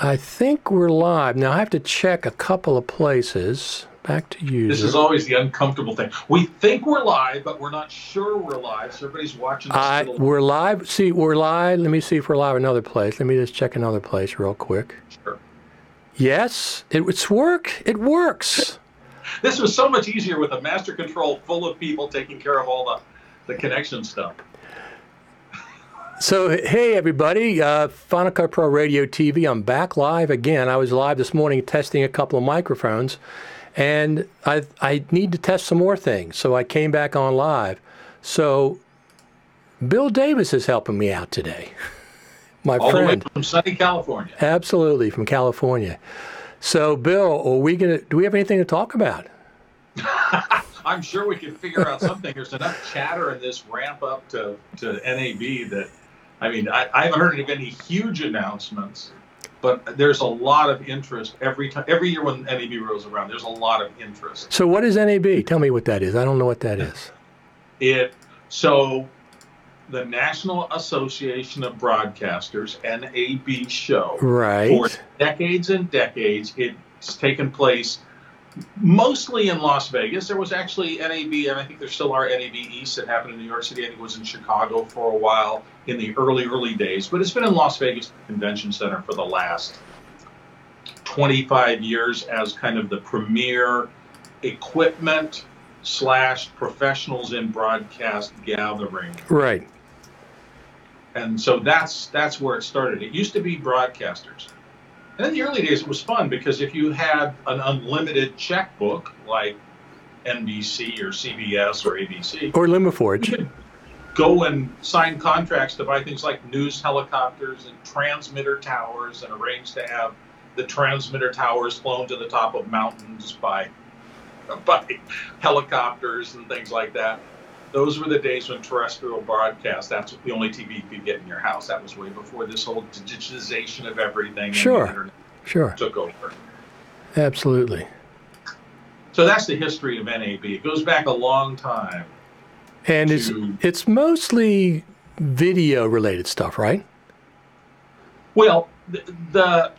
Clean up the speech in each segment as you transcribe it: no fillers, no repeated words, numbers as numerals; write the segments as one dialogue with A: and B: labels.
A: I think we're live. Now, I have to check a couple of places. Back to user.
B: This is always the uncomfortable thing. We think we're live, but we're not sure we're live, so everybody's watching us.
A: We're live. See, we're live. Let me see if we're live another place. Let me just check another place real quick.
B: Sure.
A: Yes, it's work. It works.
B: This was so much easier with a master control full of people taking care of all the connection stuff.
A: So, hey, everybody, FCPRadio Radio TV. I'm back live again. I was live this morning testing a couple of microphones, and I need to test some more things, so I came back on live. So, Bill Davis is helping me out today, my
B: all
A: friend.
B: All the way from sunny California.
A: Absolutely, from California. So, Bill, do we have anything to talk about?
B: I'm sure we can figure out something. There's enough chatter in this ramp up to NAB that, I mean, I haven't heard of any huge announcements, but there's a lot of interest every year when NAB rolls around. There's a lot of interest.
A: So what is NAB? Tell me what that is. I don't know what that is.
B: So the National Association of Broadcasters, NAB show.
A: Right.
B: For decades and decades, it's taken place mostly in Las Vegas. There was actually NAB, and I think there still are NAB East that happened in New York City. I think it was in Chicago for a while in the early days. But it's been in Las Vegas Convention Center for the last 25 years as kind of the premier equipment / professionals in broadcast gathering.
A: Right.
B: And so that's where it started. It used to be broadcasters. And in the early days, it was fun because if you had an unlimited checkbook like NBC or CBS or ABC,
A: or LimaForge,
B: you could go and sign contracts to buy things like news helicopters and transmitter towers and arrange to have the transmitter towers flown to the top of mountains by helicopters and things like that. Those were the days when terrestrial broadcast, that's the only TV you could get in your house. That was way before this whole digitization of everything.
A: Sure,
B: and the
A: internet
B: took over.
A: Absolutely.
B: So that's the history of NAB. It goes back a long time.
A: And it's mostly video-related stuff, right?
B: Well, the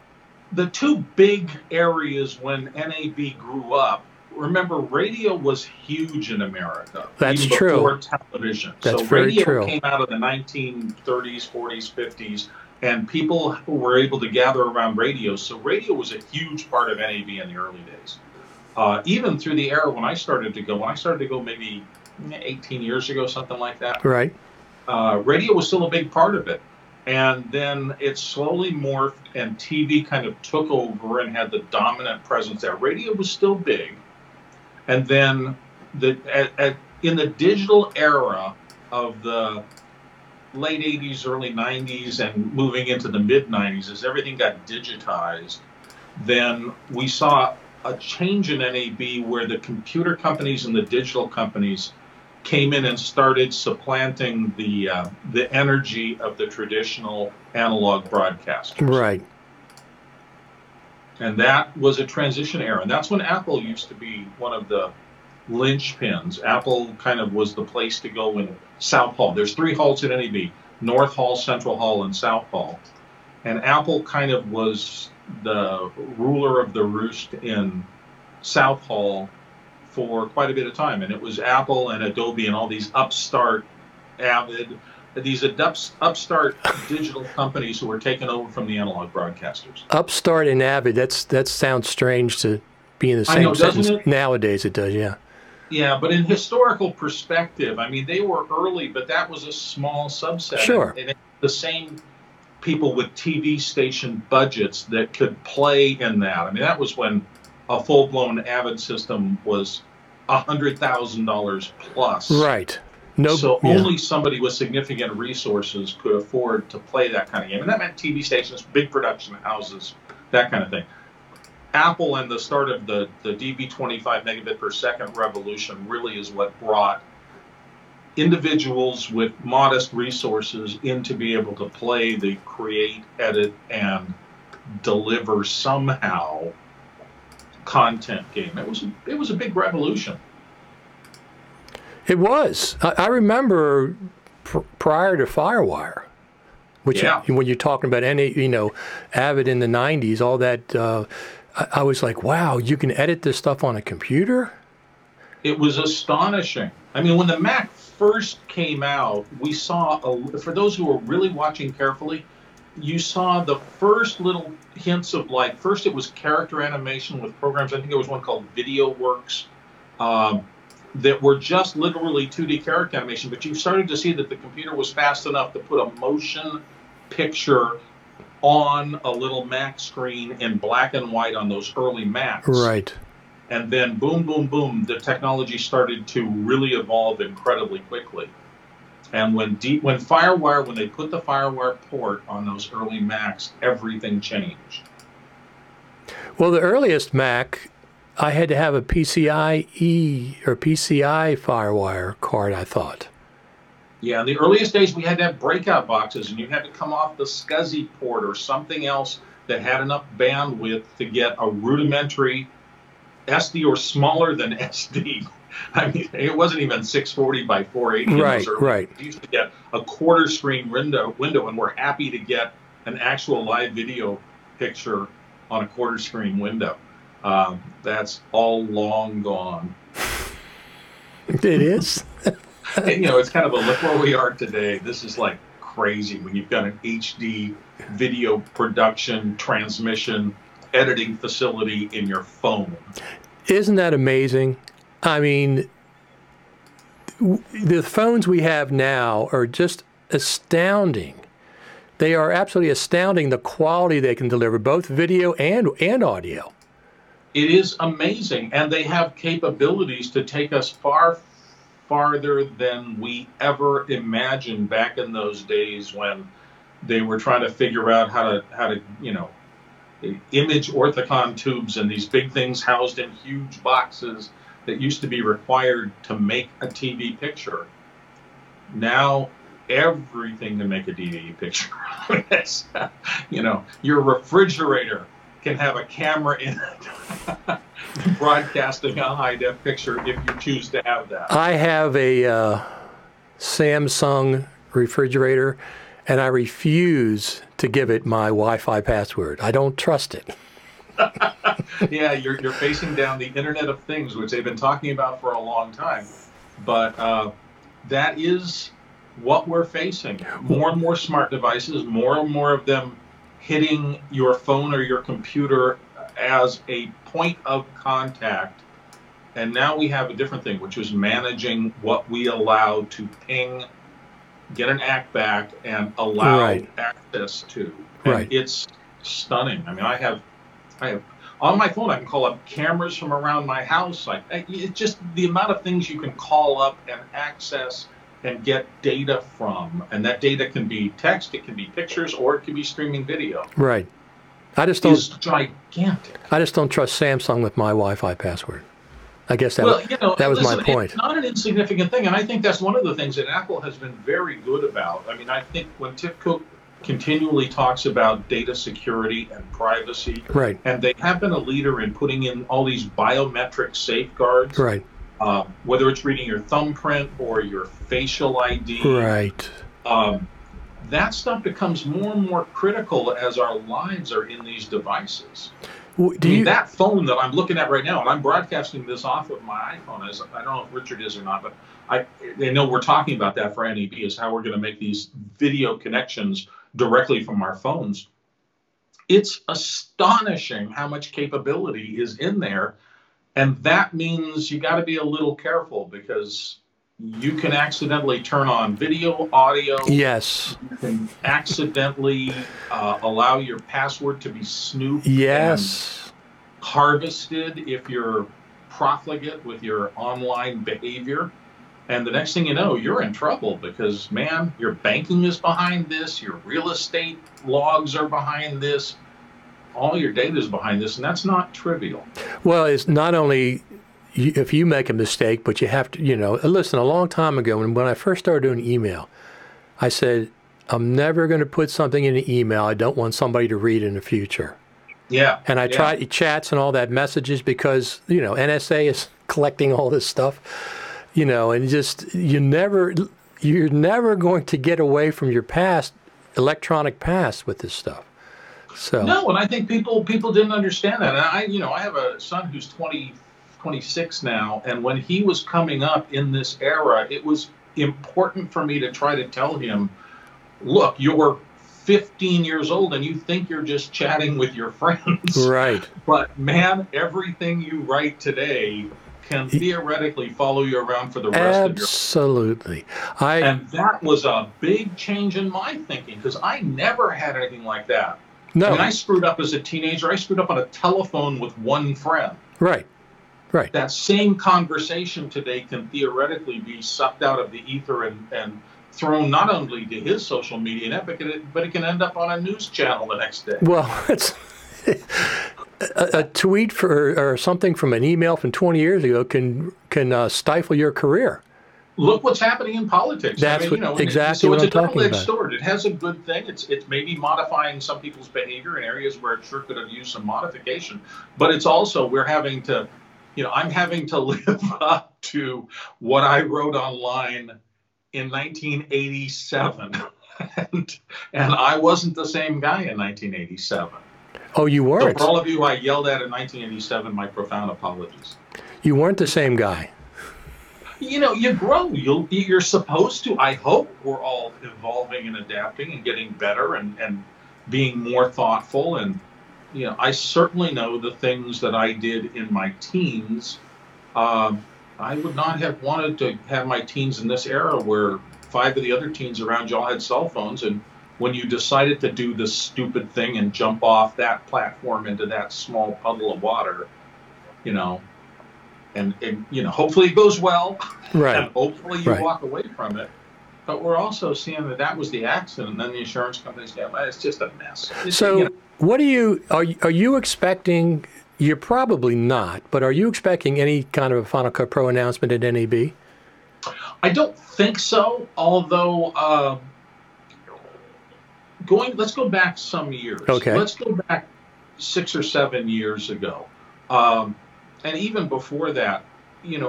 B: two big areas when NAB grew up, remember, radio was huge in America.
A: That's
B: even
A: true.
B: Before television.
A: That's
B: so
A: very
B: radio
A: true.
B: Came out of the 1930s, 40s, 50s, and people were able to gather around radio. So radio was a huge part of NAB in the early days. Even through the era when I started to go maybe 18 years ago, something like that.
A: Right.
B: Radio was still a big part of it. And then it slowly morphed, and TV kind of took over and had the dominant presence there. Radio was still big. And then in the digital era of the late 80s, early 90s, and moving into the mid-90s, as everything got digitized, then we saw a change in NAB where the computer companies and the digital companies came in and started supplanting the energy of the traditional analog broadcasters.
A: Right.
B: And that was a transition era. And that's when Apple used to be one of the linchpins. Apple kind of was the place to go in South Hall. There's 3 halls at NAB, North Hall, Central Hall, and South Hall. And Apple kind of was the ruler of the roost in South Hall for quite a bit of time. And it was Apple and Adobe and all these upstart digital companies who were taken over from the analog broadcasters.
A: Upstart and Avid, that sounds strange to be in the same sentence. Nowadays it does, yeah.
B: Yeah, but in historical perspective, I mean, they were early, but that was a small subset.
A: Sure.
B: And the same people with TV station budgets that could play in that. I mean, that was when a full-blown Avid system was $100,000 plus.
A: Right.
B: Only somebody with significant resources could afford to play that kind of game. And that meant TV stations, big production houses, that kind of thing. Apple and the start of the DB25 megabit per second revolution really is what brought individuals with modest resources in to be able to play the create, edit, and deliver somehow content game. It was a big revolution.
A: It was. I remember prior to Firewire, Which
B: Yeah.
A: when you're talking about Avid in the 90s, all that, I was like, wow, you can edit this stuff on a computer?
B: It was astonishing. I mean, when the Mac first came out, we saw, for those who were really watching carefully, you saw the first little hints of, like, first it was character animation with programs. I think there was one called VideoWorks that were just literally 2D character animation, but you started to see that the computer was fast enough to put a motion picture on a little Mac screen in black and white on those early Macs.
A: Right.
B: And then boom, boom, boom, the technology started to really evolve incredibly quickly. And when they put the FireWire port on those early Macs, everything changed.
A: Well, the earliest Mac, I had to have a PCIe or PCI FireWire card, I thought.
B: Yeah, in the earliest days, we had to have breakout boxes, and you had to come off the SCSI port or something else that had enough bandwidth to get a rudimentary SD or smaller than SD. I mean, it wasn't even 640 by 480.
A: Right.
B: You used to get a quarter screen window, and we're happy to get an actual live video picture on a quarter screen window. That's all long gone.
A: It is.
B: It's kind of a look where we are today. This is like crazy when you've got an HD video production, transmission, editing facility in your phone.
A: Isn't that amazing? I mean, the phones we have now are just astounding. They are absolutely astounding, the quality they can deliver, both video and audio.
B: It is amazing, and they have capabilities to take us far farther than we ever imagined back in those days when they were trying to figure out how to image orthicon tubes and these big things housed in huge boxes that used to be required to make a TV picture. Now everything can make a DVD picture. Your refrigerator can have a camera in it broadcasting a high-def picture if you choose to have that.
A: I have a Samsung refrigerator, and I refuse to give it my Wi-Fi password. I don't trust it.
B: Yeah, you're facing down the Internet of Things, which they've been talking about for a long time. But that is what we're facing. More and more smart devices, more and more of them hitting your phone or your computer as a point of contact. And now we have a different thing, which is managing what we allow to ping, get an ACK back, and allow access to. And it's stunning. I mean, I have on my phone, I can call up cameras from around my house. It's just the amount of things you can call up and access and get data from. And that data can be text, it can be pictures, or it can be streaming video.
A: Right. It's
B: gigantic.
A: I just don't trust Samsung with my Wi-Fi password. I guess that was my point.
B: It's not an insignificant thing, and I think that's one of the things that Apple has been very good about. I mean, I think when Tim Cook continually talks about data security and privacy, and they have been a leader in putting in all these biometric safeguards, whether it's reading your thumbprint or your facial ID, that stuff becomes more and more critical as our lives are in these devices. That phone that I'm looking at right now, and I'm broadcasting this off of my iPhone, I don't know if Richard is or not, but I know we're talking about that for NAB, is how we're going to make these video connections directly from our phones. It's astonishing how much capability is in there, and that means you got to be a little careful because you can accidentally turn on video, audio.
A: Yes.
B: You can accidentally allow your password to be snooped.
A: Yes.
B: And harvested if you're profligate with your online behavior. And the next thing you know, you're in trouble because, man, your banking is behind this. Your real estate logs are behind this. All your data is behind this, and that's not trivial.
A: Well, it's not only if you make a mistake, but you have to, listen, a long time ago when I first started doing email, I said, I'm never going to put something in an email I don't want somebody to read in the future.
B: Yeah.
A: And I tried chats and all that messages because, NSA is collecting all this stuff, and just, you're never going to get away from your past electronic past with this stuff. So
B: no, and I think people didn't understand that. And I have a son who's 26 now, and when he was coming up in this era, it was important for me to try to tell him, look, you're 15 years old and you think you're just chatting with your friends.
A: Right.
B: But man, everything you write today can theoretically follow you around for the rest of your life.
A: Absolutely.
B: And that was a big change in my thinking, because I never had anything like that.
A: No.
B: I mean, I screwed up as a teenager. I screwed up on a telephone with one friend.
A: Right. Right.
B: That same conversation today can theoretically be sucked out of the ether and thrown not only to his social media net, but it can end up on a news channel the next day.
A: Well, it's a tweet or something from an email from 20 years ago can stifle your career.
B: Look what's happening in politics.
A: That's exactly
B: so
A: what I'm talking about.
B: It's a double-edged sword. It has a good thing. It's maybe modifying some people's behavior in areas where it sure could have used some modification. But it's also, I'm having to live up to what I wrote online in 1987. and I wasn't the same guy in 1987.
A: Oh, you weren't?
B: So for all of you I yelled at in 1987, my profound apologies.
A: You weren't the same guy.
B: You grow. You're supposed to. I hope we're all evolving and adapting and getting better and being more thoughtful. And, I certainly know the things that I did in my teens. I would not have wanted to have my teens in this era where 5 of the other teens around y'all had cell phones. And when you decided to do this stupid thing and jump off that platform into that small puddle of water, and hopefully it goes well,
A: right?
B: And hopefully you walk away from it. But we're also seeing that was the accident, and then the insurance companies it's just a mess.
A: What are you expecting? You're probably not, but are you expecting any kind of a Final Cut Pro announcement at NAB?
B: I don't think so. Although let's go back some years.
A: Okay.
B: Let's go back 6 or 7 years ago. And even before that,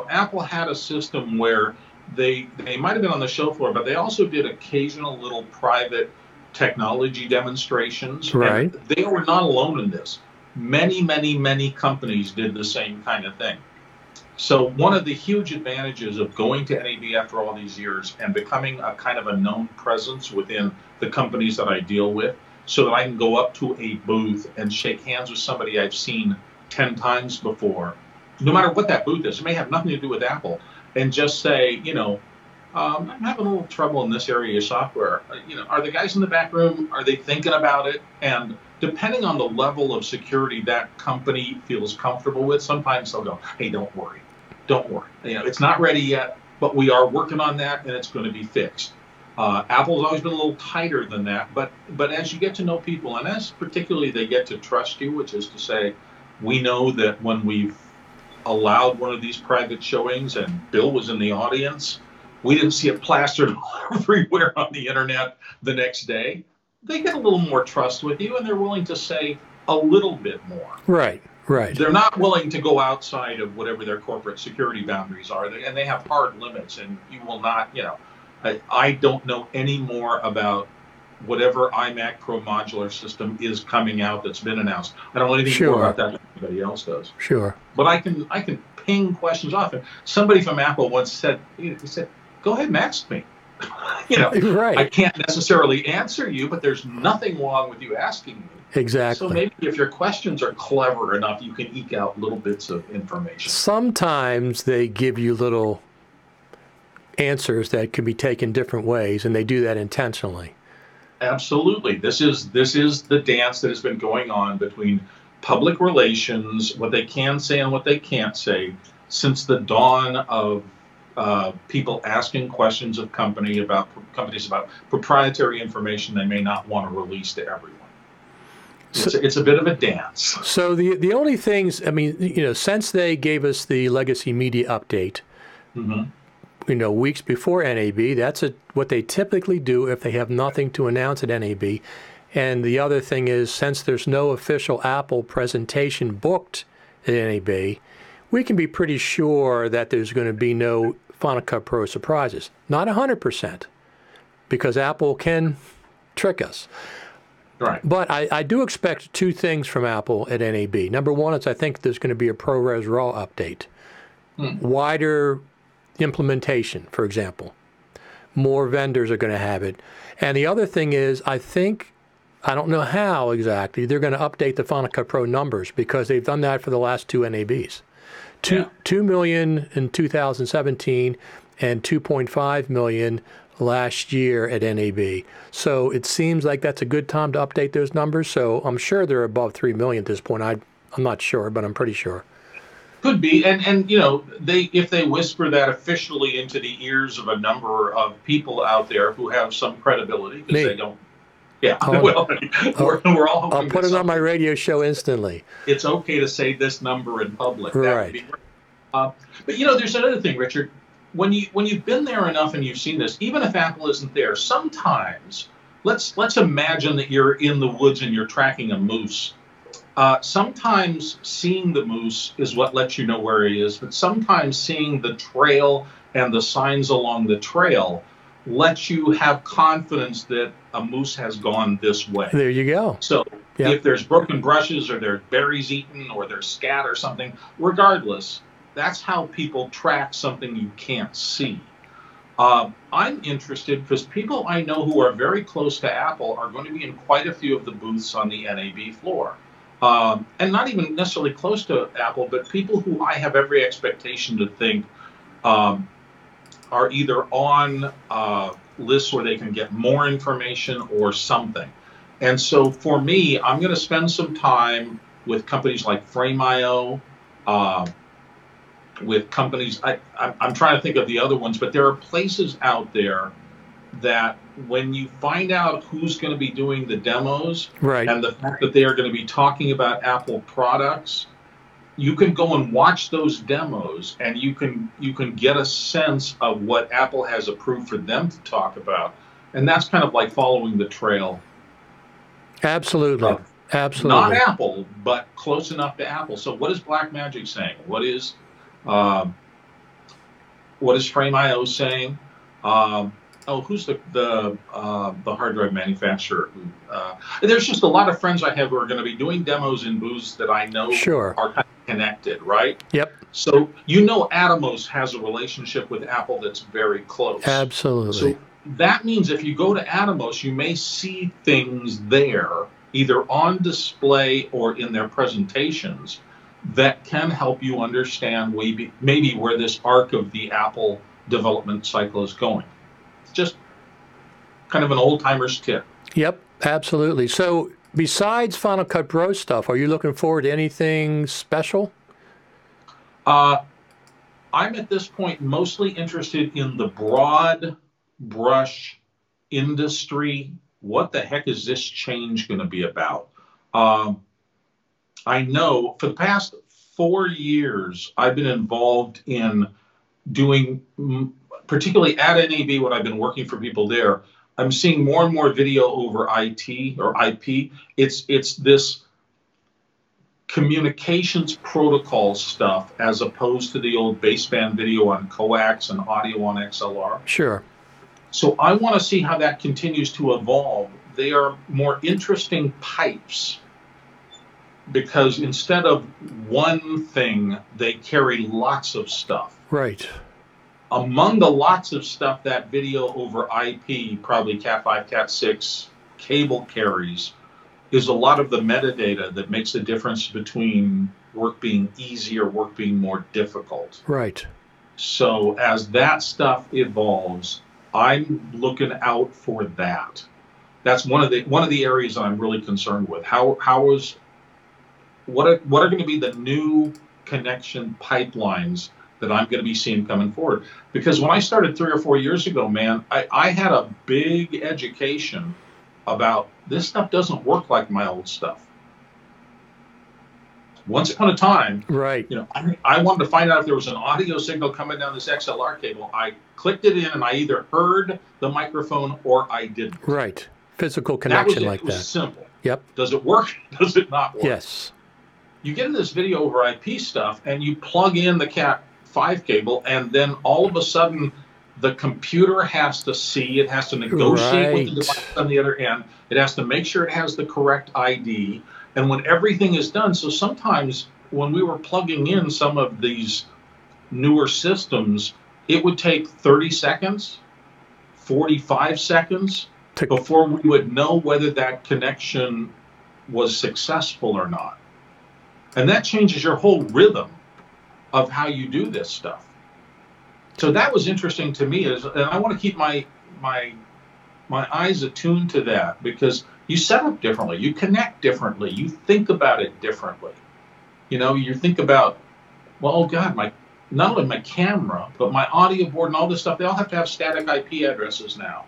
B: Apple had a system where they might have been on the show floor, but they also did occasional little private technology demonstrations.
A: Right.
B: And they were not alone in this. Many, many, many companies did the same kind of thing. So one of the huge advantages of going to NAB after all these years and becoming a kind of a known presence within the companies that I deal with, so that I can go up to a booth and shake hands with somebody I've seen 10 times before, no matter what that booth is. It may have nothing to do with Apple, and just say, I'm having a little trouble in this area of software. Are the guys in the back room, are they thinking about it? And depending on the level of security that company feels comfortable with, sometimes they'll go, hey, don't worry. It's not ready yet, but we are working on that, and it's going to be fixed. Apple's always been a little tighter than that, but as you get to know people, and as particularly they get to trust you, which is to say, we know that when we've allowed one of these private showings and Bill was in the audience, we didn't see it plastered everywhere on the internet the next day. They get a little more trust with you, and they're willing to say a little bit more.
A: Right.
B: They're not willing to go outside of whatever their corporate security boundaries are, and they have hard limits, and you will not, I don't know any more about whatever iMac Pro modular system is coming out that's been announced. I don't know anything more about that than anybody else does.
A: Sure.
B: But I can ping questions off. And somebody from Apple once said, go ahead and ask me.
A: Right.
B: I can't necessarily answer you, but there's nothing wrong with you asking me.
A: Exactly.
B: So maybe if your questions are clever enough, you can eke out little bits of information.
A: Sometimes they give you little answers that can be taken different ways, and they do that intentionally.
B: Absolutely. This is the dance that has been going on between public relations, what they can say and what they can't say, since the dawn of people asking questions of companies about proprietary information they may not want to release to everyone. It's a bit of a dance.
A: So the only things, since they gave us the Legacy Media update, weeks before NAB, that's what they typically do if they have nothing to announce at NAB. And the other thing is, since there's no official Apple presentation booked at NAB, we can be pretty sure that there's going to be no Final Cut Pro surprises. Not 100%, because Apple can trick us.
B: Right.
A: But I do expect two things from Apple at NAB. Number one is I think there's going to be a ProRes RAW update. Wider implementation, for example. More vendors are going to have it. And the other thing is, I don't know how exactly, they're going to update the Final Cut Pro numbers because they've done that for the last two NABs. 2 million in 2017 and 2.5 million last year at NAB. So it seems like that's a good time to update those numbers. So I'm sure they're above 3 million at this point. I'm not sure, but I'm pretty sure.
B: Could be, and you know, if they whisper that officially into the ears of a number of people out there who have some credibility, because they don't. Yeah, we're all hoping.
A: I'll put it on my radio show instantly.
B: It's okay to say this number in public.
A: Right.
B: That would be great. But you know, there's another thing, Richard. When you've been there enough and you've seen this, even if Apple isn't there, sometimes let's imagine that you're in the woods and you're tracking a moose. Sometimes seeing the moose is what lets you know where he is, but sometimes seeing the trail and the signs along the trail lets you have confidence that a moose has gone this way.
A: There you go.
B: So if there's broken brushes or there's berries eaten or there's scat or something, regardless, that's how people track something you can't see. I'm interested because people I know who are very close to Apple are going to be in quite a few of the booths on the NAB floor. And not even necessarily close to Apple, but people who I have every expectation to think are either on lists where they can get more information or something. And so for me, I'm going to spend some time with companies like Frame.io, with companies, I'm trying to think of the other ones, but there are places out there that when you find out who's going to be doing the demos and the fact that they are going to be talking about Apple products, you can go and watch those demos and you can get a sense of what Apple has approved for them to talk about. And that's kind of like following the trail.
A: Absolutely. Absolutely.
B: Not Apple, but close enough to Apple. So what is Blackmagic saying? What is Frame.io saying? Who's the hard drive manufacturer? There's just a lot of friends I have who are going to be doing demos in booths that I know are kind of connected, right?
A: Yep.
B: So you know Atomos has a relationship with Apple that's very close.
A: Absolutely.
B: So that means if you go to Atomos, you may see things there, either on display or in their presentations, that can help you understand maybe where this arc of the Apple development cycle is going. Just kind of an old-timer's tip.
A: Yep, absolutely. So besides Final Cut Pro stuff, are you looking forward to anything special?
B: I'm at this point mostly interested in the broad brush industry. What the heck is this change going to be about? I know for the past 4 years, I've been involved in doing, particularly at NAB, when I've been working for people there, I'm seeing more and more video over IT or IP. It's this communications protocol stuff as opposed to the old baseband video on coax and audio on XLR.
A: Sure.
B: So I want to see how that continues to evolve. They are more interesting pipes because instead of one thing, they carry lots of stuff.
A: Right.
B: Among the lots of stuff that video over IP, probably Cat5, Cat6 cable carries, is a lot of the metadata that makes the difference between work being easy or work being more difficult.
A: Right.
B: So as that stuff evolves, I'm looking out for that. That's one of the areas that I'm really concerned with. What are going to be the new connection pipelines that I'm going to be seeing coming forward? Because when I started 3 or 4 years ago, man, I had a big education about this stuff doesn't work like my old stuff. Once upon a time,
A: right?
B: You know, I wanted to find out if there was an audio signal coming down this XLR cable. I clicked it in, and I either heard the microphone or I didn't.
A: Right, physical connection like that.
B: It was simple.
A: Yep.
B: Does it work? Does it not work?
A: Yes.
B: You get into this video over IP stuff, and you plug in the Cat5 cable, and then all of a sudden, the computer has to see, it has to negotiate with the device on the other end, it has to make sure it has the correct ID. And when everything is done, so sometimes when we were plugging in some of these newer systems, it would take 30 seconds, 45 seconds before we would know whether that connection was successful or not. And that changes your whole rhythm of how you do this stuff. So that was interesting to me, and I want to keep my eyes attuned to that, because you set up differently, you connect differently, you think about it differently. You think about, well, oh God, not only my camera, but my audio board and all this stuff, they all have to have static IP addresses now.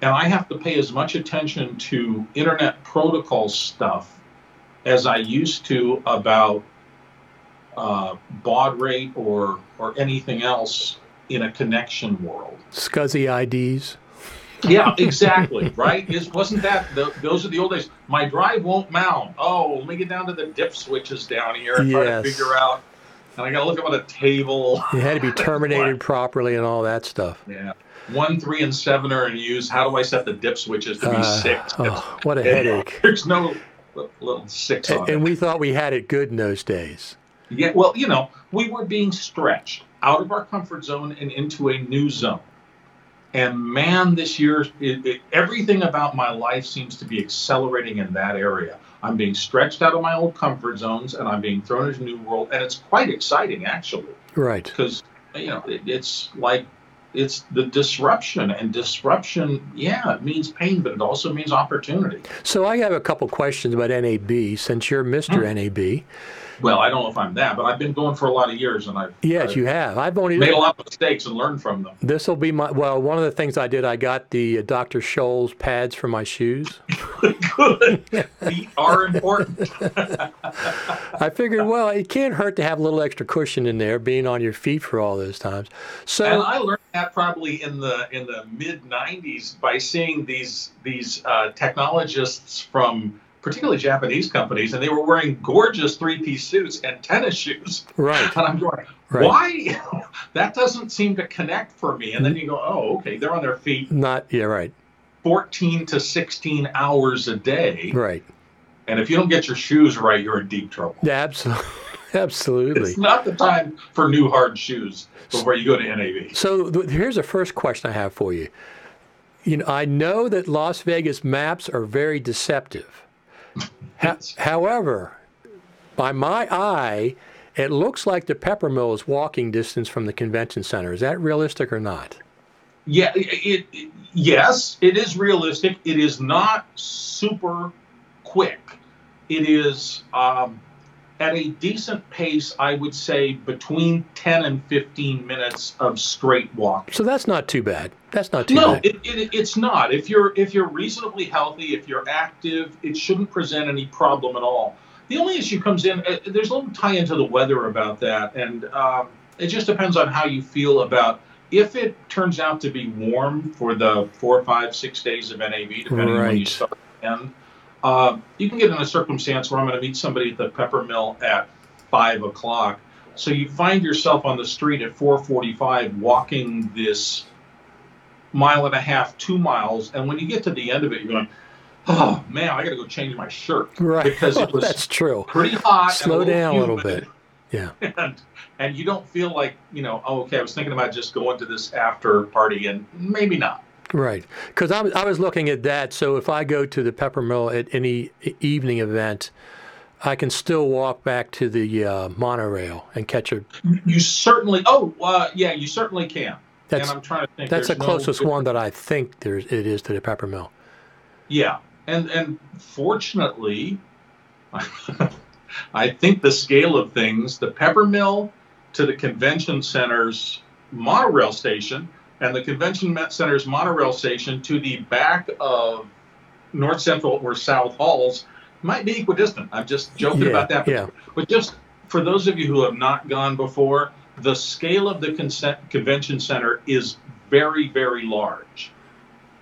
B: And I have to pay as much attention to internet protocol stuff as I used to about baud rate or anything else in a connection world.
A: SCSI IDs.
B: Yeah, exactly. Right? Wasn't that those are the old days? My drive won't mount. Oh, let me get down to the dip switches down here and try to figure out. And I got to look up on a table.
A: It had to be terminated properly and all that stuff.
B: Yeah. 1, 3, and 7 are in use. How do I set the dip switches to be 6?
A: Oh, what a headache.
B: There's no little 6 on it.
A: And we thought we had it good in those days.
B: Yeah, well, we were being stretched out of our comfort zone and into a new zone. And man, this year, everything about my life seems to be accelerating in that area. I'm being stretched out of my old comfort zones, and I'm being thrown into a new world. And it's quite exciting, actually.
A: Right.
B: Because, it's like, it's the disruption. And disruption, it means pain, but it also means opportunity.
A: So I have a couple questions about NAB, since you're Mr. NAB.
B: Well, I don't know if I'm that, but I've been going for a lot of years, and I've
A: you have. I've only
B: made a lot of mistakes and learned from them.
A: This will be one of the things I did. I got the Dr. Scholl's pads for my shoes.
B: Good. Feet are important.
A: I figured, well, it can't hurt to have a little extra cushion in there, being on your feet for all those times. So,
B: and I learned that probably in the mid '90s by seeing these technologists from particularly Japanese companies, and they were wearing gorgeous 3-piece suits and tennis shoes.
A: Right.
B: And I'm going, why? That doesn't seem to connect for me. And then you go, oh, okay, they're on their feet.
A: Right.
B: 14 to 16 hours a day.
A: Right.
B: And if you don't get your shoes right, you're in deep trouble.
A: Yeah, absolutely.
B: It's not the time for new hard shoes before you go to NAB.
A: So here's the first question I have for you. I know that Las Vegas maps are very deceptive. However, by my eye, it looks like the Peppermill is walking distance from the convention center. Is that realistic or not?
B: Yeah, yes, it is realistic. It is not super quick. It is at a decent pace, I would say, between 10 and 15 minutes of straight walking.
A: So that's not too bad. That's not too bad.
B: No, it's not. If you're reasonably healthy, if you're active, it shouldn't present any problem at all. The only issue comes in, there's a little tie into the weather about that, and it just depends on how you feel about if it turns out to be warm for the 4, 5, 6 days of NAB, depending on when you start and end. You can get in a circumstance where I'm going to meet somebody at the Peppermill at 5 o'clock. So you find yourself on the street at 4:45 walking this 1.5 miles, 2 miles. And when you get to the end of it, you're going, oh, man, I got to go change my shirt.
A: Right.
B: Because it was
A: That's true.
B: Pretty hot.
A: Slow down a little bit. Yeah.
B: And you don't feel like, oh, okay, I was thinking about just going to this after party, and maybe not.
A: Right, because I was looking at that. So if I go to the Peppermill at any evening event, I can still walk back to the monorail and catch a.
B: You certainly. You certainly can. And I'm trying to think.
A: That's the closest one that I think it is to the Peppermill.
B: Yeah, and fortunately, I think the scale of things, the Peppermill to the convention center's monorail station, and the convention center's monorail station to the back of North Central or South Halls might be equidistant. I'm just joking about that.
A: Yeah.
B: But just for those of you who have not gone before, the scale of the convention center is very, very large.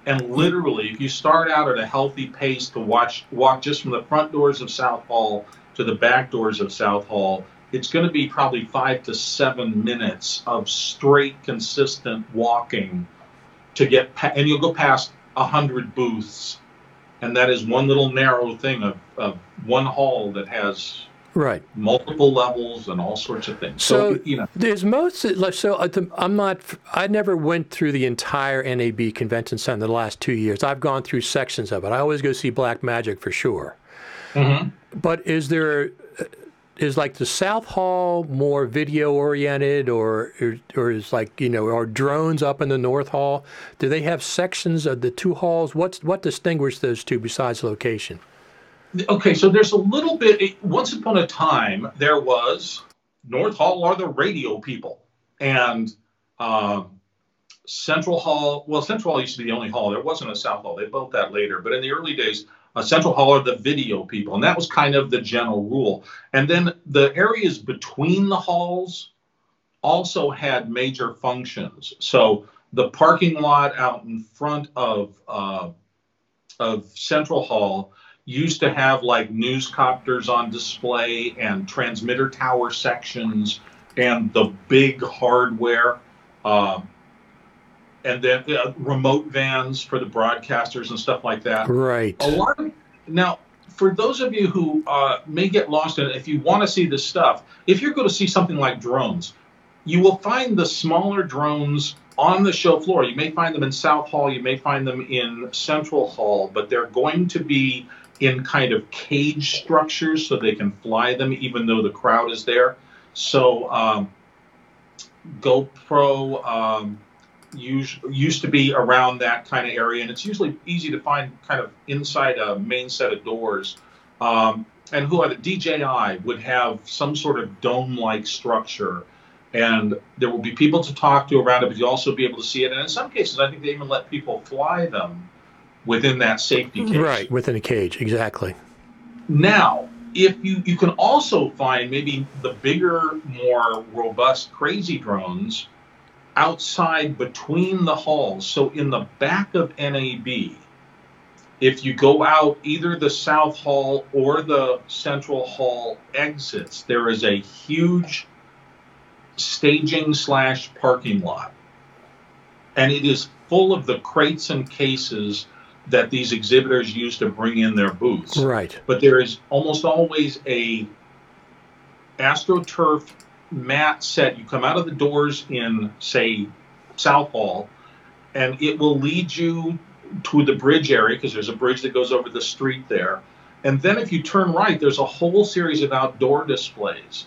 B: And literally, if you start out at a healthy pace to walk just from the front doors of South Hall to the back doors of South Hall, it's going to be probably 5 to 7 minutes of straight, consistent walking to get, and you'll go past 100 booths, and that is one little narrow thing of one hall that has
A: right
B: multiple levels and all sorts of things.
A: So
B: you know,
A: there's I never went through the entire NAB Convention Center the last 2 years. I've gone through sections of it. I always go see Black Magic for sure.
B: mm-hmm.
A: But is like the South Hall more video oriented, or is like, you know, are drones up in the North Hall? Do they have sections of the two halls? What distinguishes those two besides location?
B: Okay, so there's a little bit. Once upon a time, there was North Hall are the radio people, and Central Hall. Well, Central Hall used to be the only hall. There wasn't a South Hall. They built that later. But in the early days, Central Hall are the video people, and that was kind of the general rule. And then the areas between the halls also had major functions. So the parking lot out in front of Central Hall used to have like newscopters on display and transmitter tower sections and the big hardware, and then remote vans for the broadcasters and stuff like that.
A: Right.
B: Now, for those of you who may get lost in it, if you want to see this stuff, if you're going to see something like drones, you will find the smaller drones on the show floor. You may find them in South Hall, you may find them in Central Hall, but they're going to be in kind of cage structures so they can fly them even though the crowd is there. So GoPro used to be around that kind of area, and it's usually easy to find kind of inside a main set of doors. And DJI would have some sort of dome-like structure, and there will be people to talk to around it, but you'll also be able to see it. And in some cases, I think they even let people fly them within that safety cage.
A: Right, within a cage, exactly.
B: Now, if you can also find maybe the bigger, more robust, crazy drones outside between the halls. So in the back of NAB, if you go out either the South Hall or the Central Hall exits, there is a huge staging/parking lot. And it is full of the crates and cases that these exhibitors use to bring in their booths.
A: Right.
B: But there is almost always a AstroTurf mat set. You come out of the doors in, say, South Hall, and it will lead you to the bridge area, because there's a bridge that goes over the street there. And then if you turn right, there's a whole series of outdoor displays.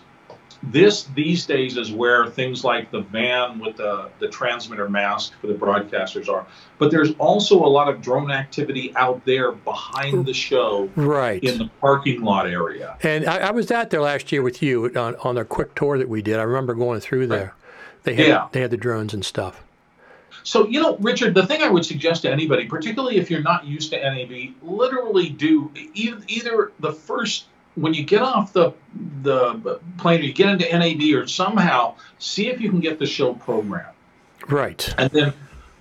B: These days is where things like the van with the transmitter mast for the broadcasters are. But there's also a lot of drone activity out there behind the show,
A: right,
B: in the parking lot area.
A: And I was out there last year with you on a quick tour that we did. I remember going through there. They had the drones and stuff.
B: So, you know, Richard, the thing I would suggest to anybody, particularly if you're not used to NAB, literally do either the first, when you get off the plane or you get into NAB, or somehow see if you can get the show program.
A: Right.
B: And then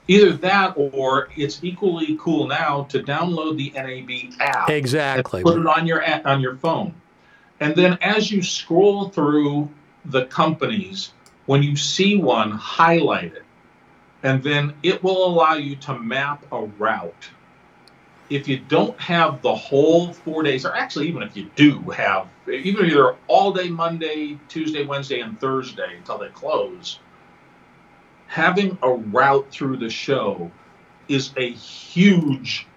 B: either that, or it's equally cool now to download the NAB app.
A: Exactly.
B: And put it on your phone. And then as you scroll through the companies, when you see one, highlight it. And then it will allow you to map a route. If you don't have the whole 4 days, or actually even if you do have, even if you're all day Monday, Tuesday, Wednesday, and Thursday until they close, having a route through the show is a huge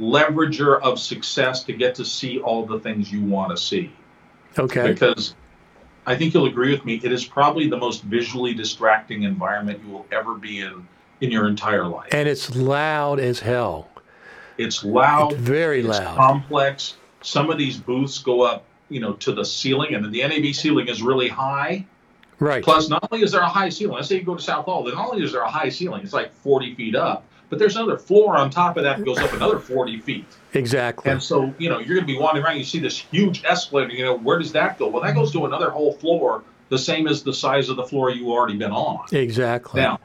B: leverager of success to get to see all the things you want to see.
A: Okay.
B: Because I think you'll agree with me, it is probably the most visually distracting environment you will ever be in your entire life.
A: And it's loud as hell.
B: It's loud.
A: It's very loud.
B: It's complex. Some of these booths go up, to the ceiling, and the NAB ceiling is really high.
A: Right.
B: Plus, not only is there a high ceiling, let's say you go to South Hall, then not only is there a high ceiling, it's like 40 feet up, but there's another floor on top of that that goes up another 40 feet.
A: Exactly.
B: And so, you're going to be wandering around, you see this huge escalator, where does that go? Well, that goes to another whole floor, the same as the size of the floor you've already been on.
A: Exactly.
B: Now,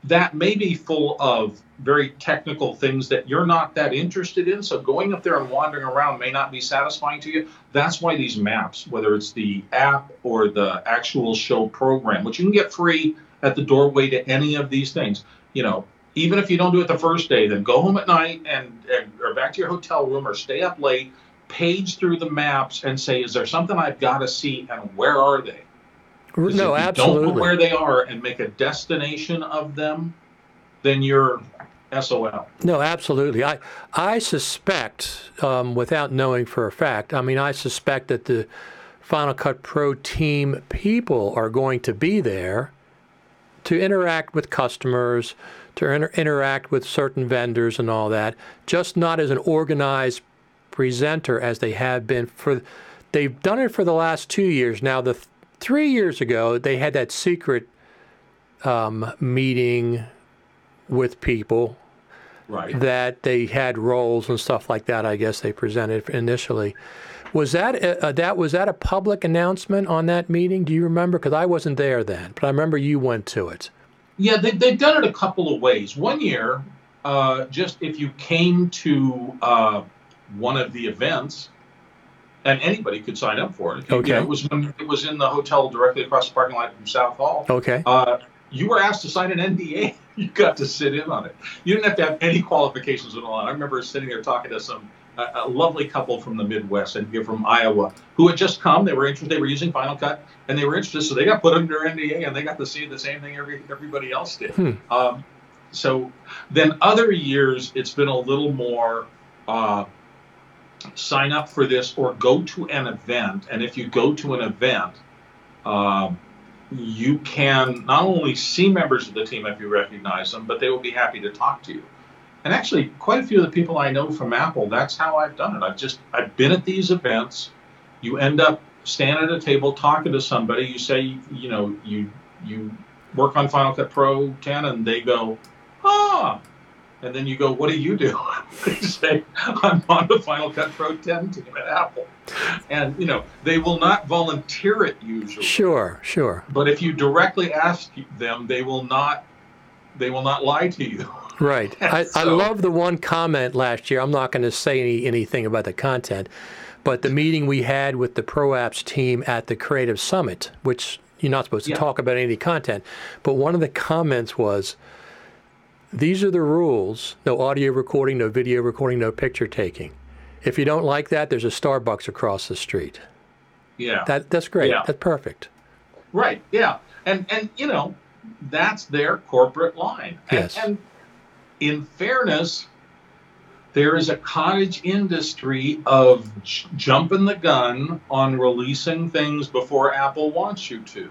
B: that may be full of very technical things that you're not that interested in. So going up there and wandering around may not be satisfying to you. That's why these maps, whether it's the app or the actual show program, which you can get free at the doorway to any of these things, even if you don't do it the first day, then go home at night or back to your hotel room or stay up late, page through the maps and say, is there something I've got to see and where are they?
A: No,
B: if you
A: absolutely.
B: don't know where they are and make a destination of them, then you're SOL.
A: No, absolutely. I suspect, without knowing for a fact, I suspect that the Final Cut Pro team people are going to be there to interact with customers, to interact with certain vendors and all that, just not as an organized presenter as they have been they've done it for the last 2 years. Now, 3 years ago, they had that secret meeting with people,
B: right,
A: that they had roles and stuff like that. I guess they presented initially. Was that a public announcement on that meeting? Do you remember? Because I wasn't there then, but I remember you went to it.
B: Yeah, they've done it a couple of ways. One year, just if you came to one of the events, and anybody could sign up for it.
A: Okay.
B: It was when it was in the hotel directly across the parking lot from South Hall.
A: Okay.
B: You were asked to sign an NDA. You got to sit in on it. You didn't have to have any qualifications at all. I remember sitting there talking to a lovely couple from the Midwest and from Iowa who had just come. They were interested. They were using Final Cut, and they were interested, so they got put under NDA, and they got to see the same thing everybody else did. So then other years, it's been a little more sign up for this or go to an event. And if you go to an event, you can not only see members of the team if you recognize them, but they will be happy to talk to you. And actually, quite a few of the people I know from Apple, that's how I've done it. I've been at these events. You end up standing at a table talking to somebody. You say, you work on Final Cut Pro 10, and they go, and then you go, what do you do? They say, I'm on the Final Cut Pro 10 team at Apple. And, they will not volunteer it usually.
A: Sure.
B: But if you directly ask them, they will not lie to you.
A: Right. I love the one comment last year. I'm not going to say anything about the content, but the meeting we had with the Pro Apps team at the Creative Summit, which you're not supposed to talk about any content, but one of the comments was, these are the rules: no audio recording, no video recording, no picture taking. If you don't like that, there's a Starbucks across the street.
B: Yeah.
A: That's great.
B: Yeah.
A: That's perfect.
B: Right. Yeah. And that's their corporate line.
A: Yes.
B: And in fairness, there is a cottage industry of jumping the gun on releasing things before Apple wants you to.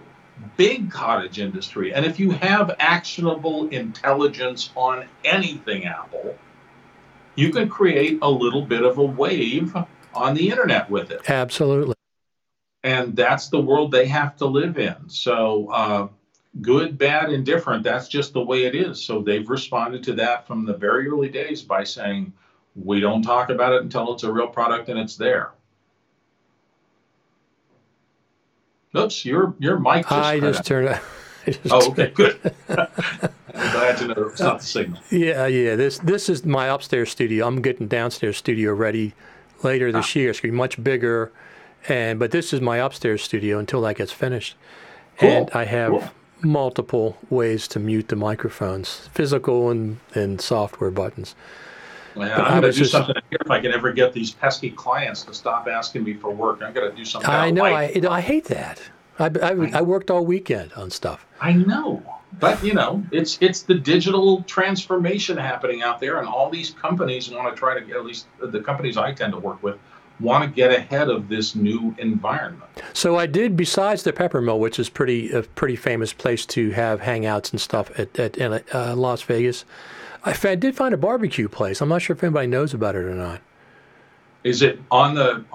B: Big cottage industry. And if you have actionable intelligence on anything Apple, you can create a little bit of a wave on the internet with it.
A: Absolutely.
B: And that's the world they have to live in. So good, bad, indifferent, that's just the way it is. So they've responded to that from the very early days by saying, we don't talk about it until it's a real product and it's there. Oops, your mic just
A: I just turned it.
B: Okay, good. I'm glad to know it's not the signal.
A: Yeah. This is my upstairs studio. I'm getting downstairs studio ready later this year. It's going to be much bigger, but this is my upstairs studio until that gets finished.
B: Cool.
A: And I have multiple ways to mute the microphones, physical and software buttons.
B: Well, I'm going to do something here if I can ever get these pesky clients to stop asking me for work. I've got to do something.
A: I know. I hate that. I worked all weekend on stuff.
B: I know. But, it's the digital transformation happening out there, and all these companies want to try to, at least the companies I tend to work with, want to get ahead of this new environment.
A: So I did, besides the Peppermill, which is a pretty famous place to have hangouts and stuff at Las Vegas, I did find a barbecue place. I'm not sure if anybody knows about it or not.
B: Is it on the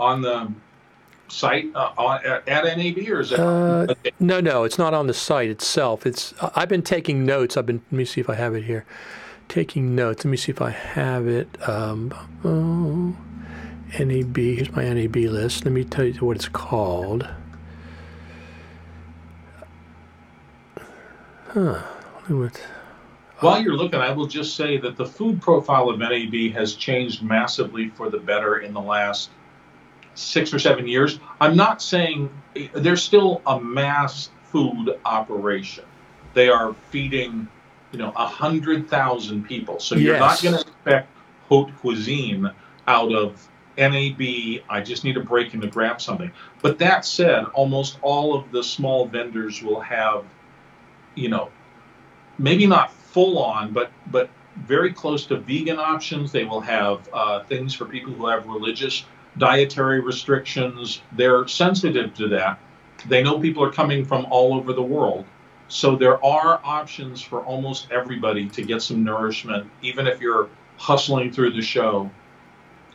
B: site at NAB, or is it?
A: No, it's not on the site itself. I've been taking notes. Let me see if I have it here. Taking notes. Let me see if I have it. NAB. Here's my NAB list. Let me tell you what it's called.
B: While you're looking, I will just say that the food profile of NAB has changed massively for the better in the last 6 or 7 years. I'm not saying there's still a mass food operation. They are feeding, 100,000 people. So you're not going to expect haute cuisine out of NAB. I just need a break in to grab something. But that said, almost all of the small vendors will have, maybe not full on, but very close to vegan options. They will have things for people who have religious dietary restrictions. They're sensitive to that. They know people are coming from all over the world. So there are options for almost everybody to get some nourishment, even if you're hustling through the show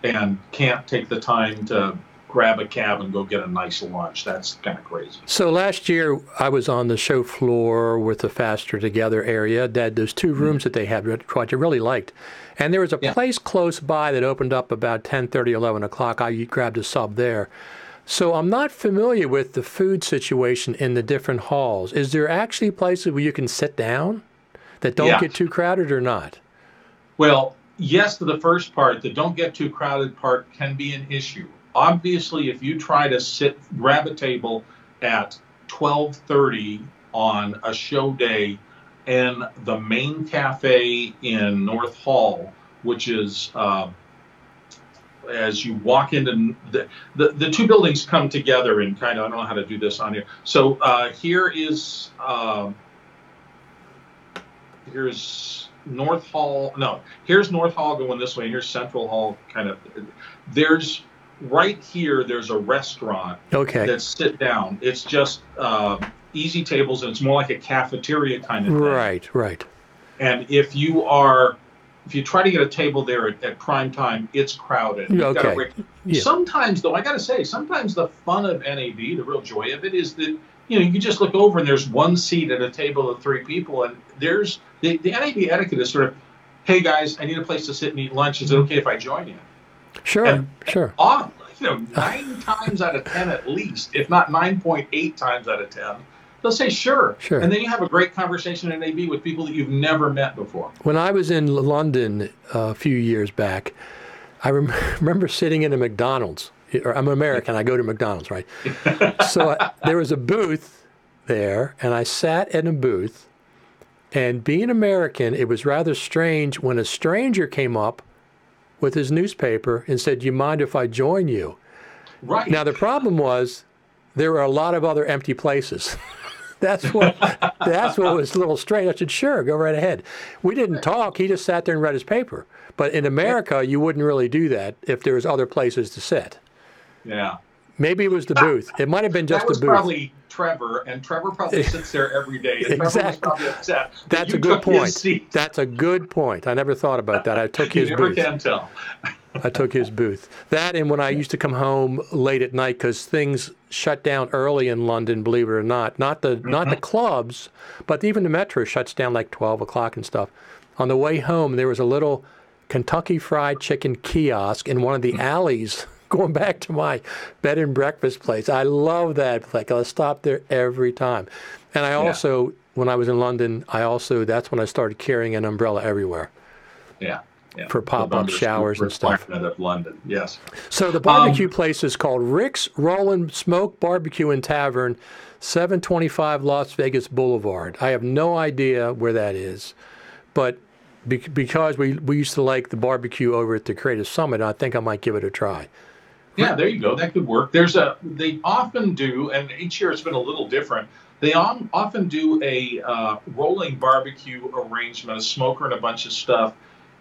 B: and can't take the time to grab a cab and go get a nice lunch. That's kind of crazy.
A: So last year I was on the show floor with the Faster Together area. That those two rooms that they had, which I really liked. And there was a place close by that opened up about 10:30, 11 o'clock. I grabbed a sub there. So I'm not familiar with the food situation in the different halls. Is there actually places where you can sit down that don't get too crowded or not?
B: Well, yes to the first part. The don't get too crowded part can be an issue. Obviously, if you try to grab a table at 12:30 on a show day in the main cafe in North Hall, which is as you walk into the two buildings come together and kind of, I don't know how to do this on here. So here's North Hall. No, here's North Hall going this way, and here's Central Hall kind of. There's right here, there's a restaurant that's sit down. It's just easy tables, and it's more like a cafeteria kind of thing.
A: Right.
B: And if you try to get a table there at prime time, it's crowded. Sometimes, though, I got to say, sometimes the fun of NAB, the real joy of it, is that you just look over and there's one seat at a table of 3 people, and there's the NAB etiquette is sort of, hey guys, I need a place to sit and eat lunch. Is it okay if I join you?
A: Sure.
B: 9 times out of 10 at least, if not 9.8 times out of 10, they'll say sure. And then you have a great conversation in NAB with people that you've never met before.
A: When I was in London a few years back, I remember sitting in a McDonald's. I'm American, I go to McDonald's, right? So there was a booth there, and I sat in a booth, and being American, it was rather strange when a stranger came up with his newspaper and said, "Do you mind if I join you?"
B: Right.
A: Now, the problem was there were a lot of other empty places. That's what was a little strange. I said, sure, go right ahead. We didn't talk. He just sat there and read his paper. But in America, you wouldn't really do that if there was other places to sit.
B: Yeah.
A: Maybe it was the booth. It might have been just the booth.
B: That was probably Trevor, and Trevor probably sits there every day. And
A: Exactly.
B: Trevor was probably upset.
A: That's a good point. That's a good point. I never thought about that. I took his booth.
B: You never can tell.
A: I took his booth. That, and when I used to come home late at night, because things shut down early in London, believe it or not. Not the clubs, but even the metro shuts down like 12 o'clock and stuff. On the way home, there was a little Kentucky Fried Chicken kiosk in one of the alleys going back to my bed and breakfast place. I love that. Like, I'll stop there every time. And I also, when I was in London, that's when I started carrying an umbrella everywhere.
B: Yeah.
A: For pop-up showers and stuff.
B: Of London, yes.
A: So the barbecue place is called Rick's Rollin' Smoke Barbecue and Tavern, 725 Las Vegas Boulevard. I have no idea where that is, but because we used to like the barbecue over at the Creative Summit, I think I might give it a try.
B: Yeah, there you go. That could work. They often do, and each year it's been a little different. They often do a rolling barbecue arrangement, a smoker and a bunch of stuff,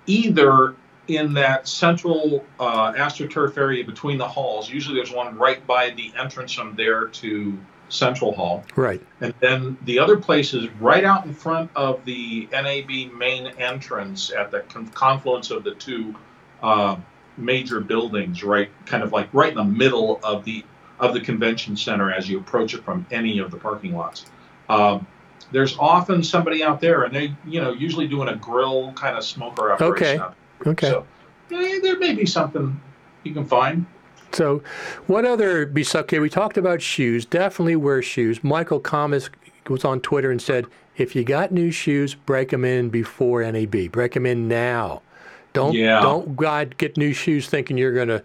B: either in that central AstroTurf area between the halls. Usually there's one right by the entrance from there to Central Hall.
A: Right.
B: And then the other place is right out in front of the NAB main entrance at the confluence of the two major buildings, right in the middle of the convention center as you approach it from any of the parking lots. There's often somebody out there, and they, usually doing a grill kind of smoker operation.
A: Okay.
B: So there may be something you can find.
A: So what other, we talked about shoes. Definitely wear shoes. Michael Thomas was on Twitter and said if you got new shoes, break them in before NAB. Break them in now. Don't get new shoes thinking you're going to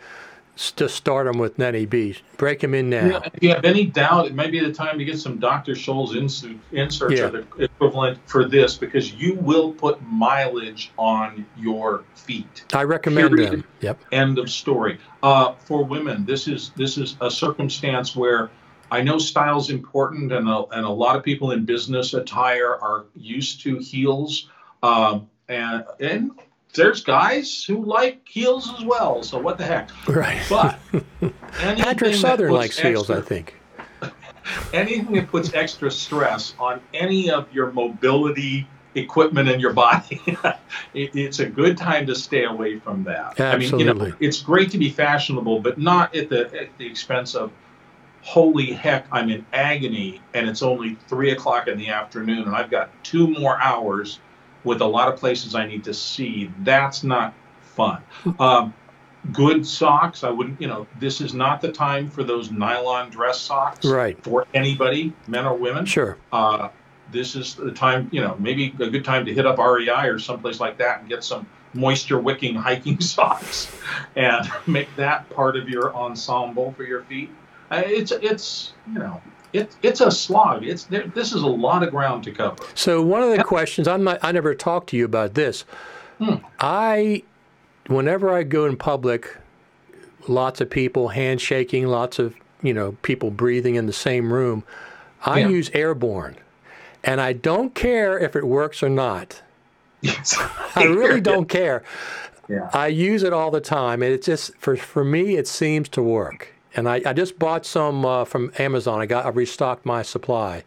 A: just start them with NAB. Break them in now.
B: If you have any doubt, it may be the time to get some Dr. Scholl's inserts or the equivalent for this, because you will put mileage on your feet.
A: I recommend them. Yep.
B: End of story. For women, this is a circumstance where I know style's important, and a lot of people in business attire are used to heels, and there's guys who like heels as well, so what the heck.
A: Right.
B: But
A: Patrick Southern likes heels, I think.
B: Anything that puts extra stress on any of your mobility equipment in your body, it's a good time to stay away from that.
A: Absolutely.
B: I mean, it's great to be fashionable, but not at the expense of, holy heck, I'm in agony, and it's only 3 o'clock in the afternoon, and I've got 2 more hours with a lot of places I need to see. That's not fun. Good socks, I wouldn't, this is not the time for those nylon dress socks for anybody, men or women.
A: Sure.
B: This is the time, maybe a good time to hit up REI or someplace like that and get some moisture-wicking hiking socks and make that part of your ensemble for your feet. It's a slog. This is a lot of ground to cover.
A: So one of the questions, I never talked to you about this. Whenever I go in public, lots of people handshaking, lots of people breathing in the same room, I use Airborne, and I don't care if it works or not.
B: Yes.
A: I really don't care.
B: Yeah.
A: I use it all the time, and it's just for me, it seems to work. And I just bought some from Amazon. I restocked my supply.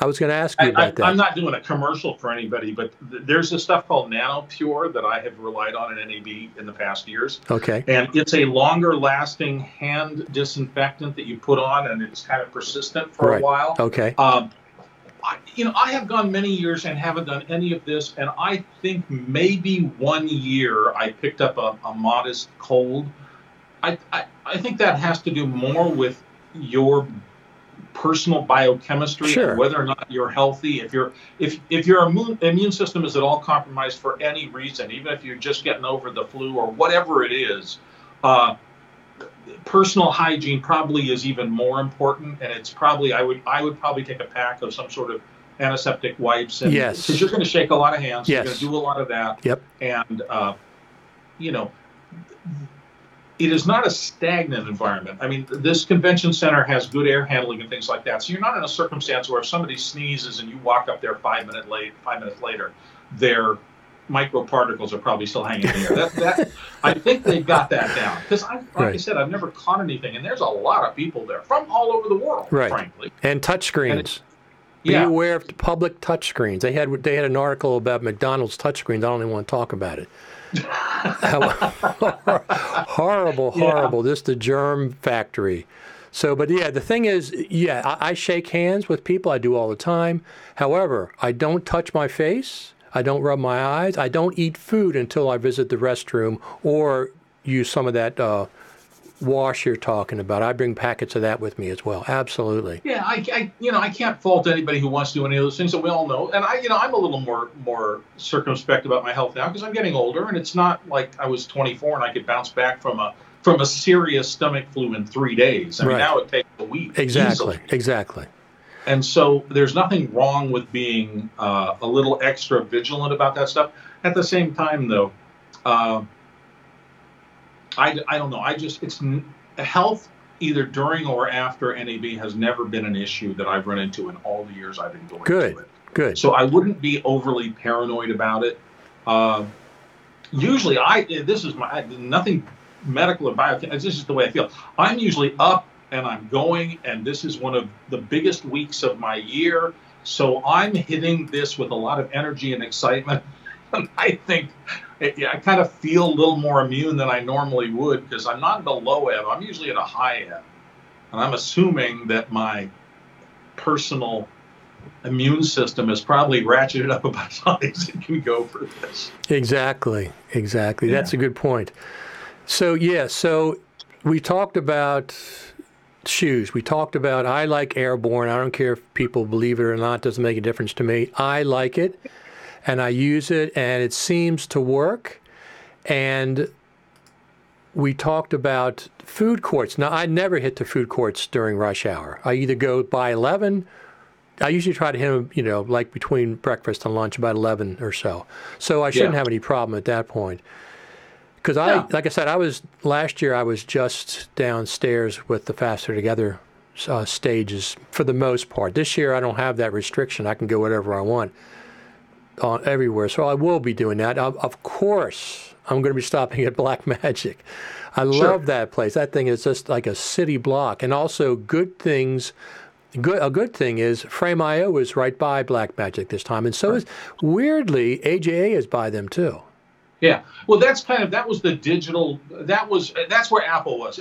A: I was going to ask you about that.
B: I'm not doing a commercial for anybody, but there's this stuff called NanoPure that I have relied on in NAB in the past years.
A: Okay.
B: And it's a longer-lasting hand disinfectant that you put on, and it's kind of persistent for a while.
A: Okay.
B: I have gone many years and haven't done any of this, and I think maybe 1 year I picked up a modest cold. I think that has to do more with your personal biochemistry and whether or not you're healthy. If your immune system is at all compromised for any reason, even if you're just getting over the flu or whatever it is, personal hygiene probably is even more important. And it's probably I would probably take a pack of some sort of antiseptic wipes, because you're going to shake a lot of hands. You're going to do a lot of that.
A: Yep.
B: And it is not a stagnant environment. I mean, this convention center has good air handling and things like that. So you're not in a circumstance where if somebody sneezes and you walk up there 5 minutes later, their microparticles are probably still hanging in the air. I think they've got that down. Because, I said, I've never caught anything. And there's a lot of people there from all over the world, frankly.
A: And touchscreens. Be aware of public touchscreens. They had an article about McDonald's touchscreens. I don't even want to talk about it. Horrible. Just the germ factory. So, but the thing is, I shake hands with people. I do all the time. However, I don't touch my face. I don't rub my eyes. I don't eat food until I visit the restroom or use some of that wash you're talking about. I bring packets of that with me as well. Absolutely.
B: Yeah, I can't fault anybody who wants to do any of those things that we all know. And I'm a little more circumspect about my health now because I'm getting older, and it's not like I was 24 and I could bounce back from a serious stomach flu in 3 days. I mean, now it takes a week.
A: Exactly.
B: And so there's nothing wrong with being a little extra vigilant about that stuff. At the same time, though, I don't know. It's health either during or after NAB has never been an issue that I've run into in all the years I've been going to it.
A: Good.
B: So I wouldn't be overly paranoid about it. Usually, this is nothing medical or biochemical. This is the way I feel. I'm usually up and I'm going, and this is one of the biggest weeks of my year. So I'm hitting this with a lot of energy and excitement. And I think I kind of feel a little more immune than I normally would because I'm not at a low ebb. I'm usually at a high ebb. And I'm assuming that my personal immune system is probably ratcheted up about as high as it can go for this.
A: Exactly. Yeah. That's a good point. So we talked about shoes. We talked about, I like Airborne. I don't care if people believe it or not. It doesn't make a difference to me. I like it, and I use it, and it seems to work. And we talked about food courts. Now, I never hit the food courts during rush hour. I either go by 11. I usually try to hit them, you know, like between breakfast and lunch, about 11 or so. So I shouldn't have any problem at that point. Because like I said, last year I was just downstairs with the Faster Together stages for the most part. This year I don't have that restriction. I can go whatever I want everywhere. So I will be doing that. Of course, I'm going to be stopping at Black Magic. I love that place. That thing is just like a city block. And also good things. A good thing is Frame.io is right by Black Magic this time. And so is, weirdly, AJA is by them too.
B: Yeah, well, that was the digital. That's where Apple was.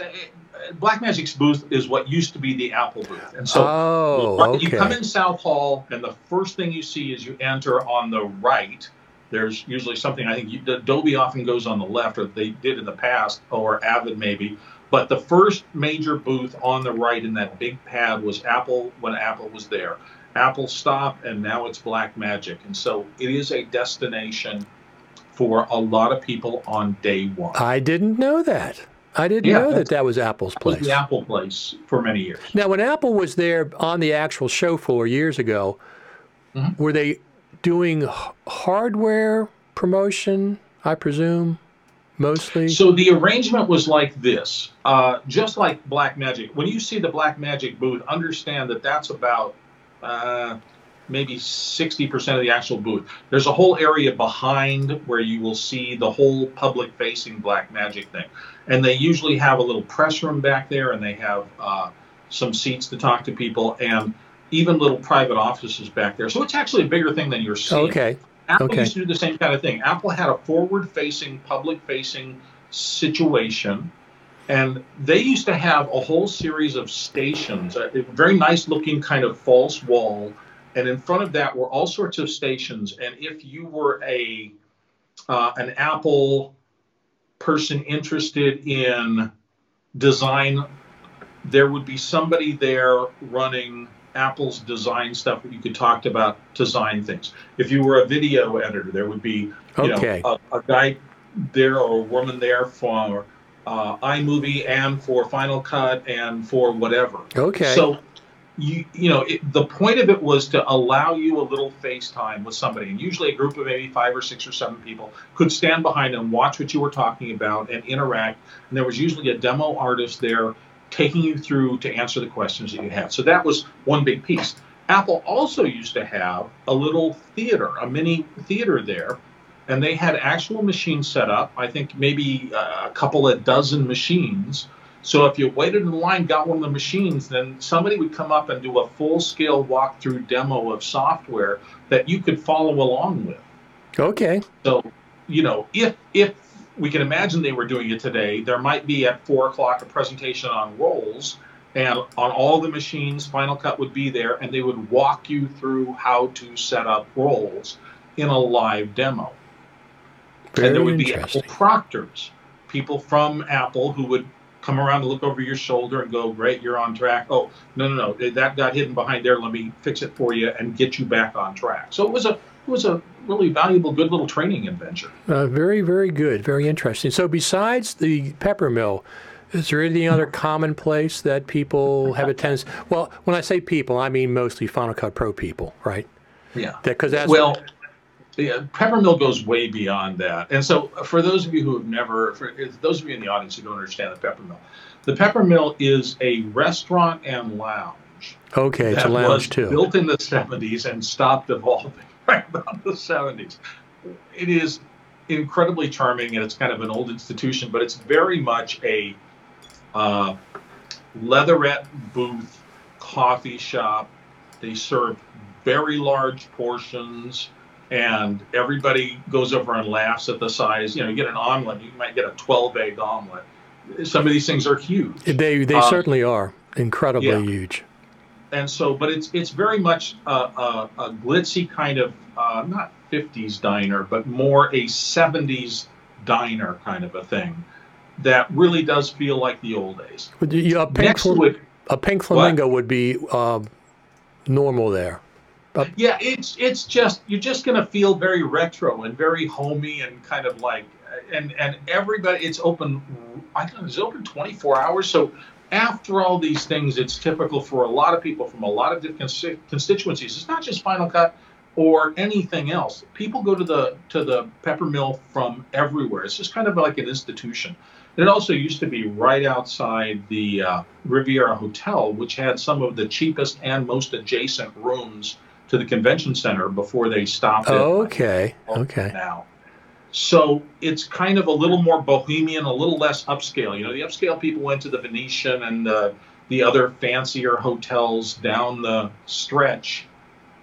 B: Blackmagic's booth is what used to be the Apple booth, and so you come in South Hall, and the first thing you see is you enter on the right. There's usually something. I think Adobe often goes on the left, or they did in the past, or Avid maybe. But the first major booth on the right in that big pad was Apple when Apple was there. Apple stopped, and now it's Blackmagic, and so it is a destination for a lot of people on day one.
A: I didn't know that. I didn't know that was Apple's place.
B: It was the Apple place for many years.
A: Now, when Apple was there on the actual show floor years ago, were they doing hardware promotion, I presume, mostly?
B: So the arrangement was like this. Just like Blackmagic, when you see the Blackmagic booth, understand that that's about maybe 60% of the actual booth. There's a whole area behind where you will see the whole public-facing Blackmagic thing. And they usually have a little press room back there, and they have some seats to talk to people, and even little private offices back there. So it's actually a bigger thing than you're seeing.
A: Okay.
B: Apple used to do the same kind of thing. Apple had a forward-facing, public-facing situation, and they used to have a whole series of stations, a very nice-looking kind of false wall. And in front of that were all sorts of stations. And if you were an Apple person interested in design, there would be somebody there running Apple's design stuff that you could talk about design things. If you were a video editor, there would be a guy there or a woman there for iMovie and for Final Cut and for whatever.
A: Okay.
B: So the point of it was to allow you a little FaceTime with somebody, and usually a group of maybe 5 or 6 or 7 people could stand behind and watch what you were talking about and interact. And there was usually a demo artist there taking you through to answer the questions that you had. So that was one big piece. Apple also used to have a little theater, a mini theater there, and they had actual machines set up. I think maybe a couple of dozen machines. So if you waited in line, got one of the machines, then somebody would come up and do a full-scale walkthrough demo of software that you could follow along with.
A: Okay.
B: So, if we can imagine they were doing it today, there might be at 4 o'clock a presentation on rolls, and on all the machines, Final Cut would be there, and they would walk you through how to set up rolls in a live demo.
A: Very
B: and there would be
A: interesting.
B: Apple proctors, people from Apple who would come around to look over your shoulder and go, great, you're on track. Oh, no, that got hidden behind there. Let me fix it for you and get you back on track. So it was a really valuable, good little training adventure.
A: Very, very good. Very interesting. So besides the pepper mill, is there any other common place that people have a tendency? Well, when I say people, I mean mostly Final Cut Pro people, right?
B: Yeah. Peppermill goes way beyond that. And so for those of you who have never, for those of you in the audience who don't understand the Peppermill is a restaurant and lounge.
A: Okay, it's a lounge too.
B: Built in the 70s and stopped evolving right about the 70s. It is incredibly charming, and it's kind of an old institution, but it's very much a leatherette booth coffee shop. They serve very large portions, and everybody goes over and laughs at the size. You get an omelet, you might get a 12-egg omelet. Some of these things are huge.
A: They certainly are incredibly huge.
B: And so, but it's very much a glitzy kind of, not 50s diner, but more a 70s diner kind of a thing that really does feel like the old days.
A: You pink A pink flamingo would be normal there.
B: Yeah, it's just, you're just going to feel very retro and very homey and kind of like, and everybody, it's open, I think it's open 24 hours. So after all these things, it's typical for a lot of people from a lot of different constituencies. It's not just Final Cut or anything else. People go to the Peppermill from everywhere. It's just kind of like an institution. And it also used to be right outside the Riviera Hotel, which had some of the cheapest and most adjacent rooms to the convention center before they stopped it.
A: Okay.
B: Now. So it's kind of a little more bohemian, a little less upscale. You know, the upscale people went to the Venetian and the other fancier hotels down the stretch,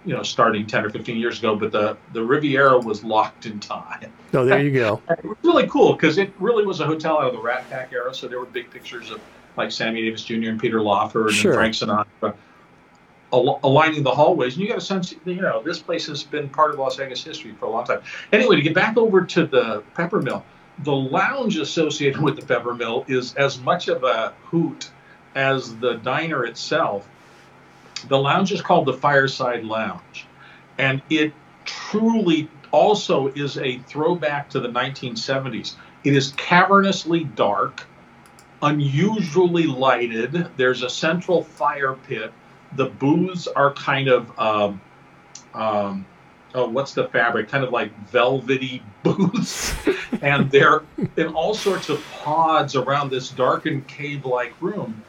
B: you know, starting 10 or 15 years ago. But the Riviera was locked in time.
A: Oh, there you go.
B: It was really cool because it really was a hotel out of the Rat Pack era. So there were big pictures of like Sammy Davis Jr. and Peter Lawford and Frank Sinatra aligning the hallways, and you got a sense, you know, this place has been part of Las Vegas history for a long time. Anyway, to get back over to the Peppermill, the lounge associated with the Peppermill is as much of a hoot as the diner itself. The lounge is called the Fireside Lounge, and it truly also is a throwback to the 1970s. It is cavernously dark, unusually lighted. There's a central fire pit. The booths are kind of, what's the fabric? Kind of like velvety booths. And they're in all sorts of pods around this darkened cave-like room.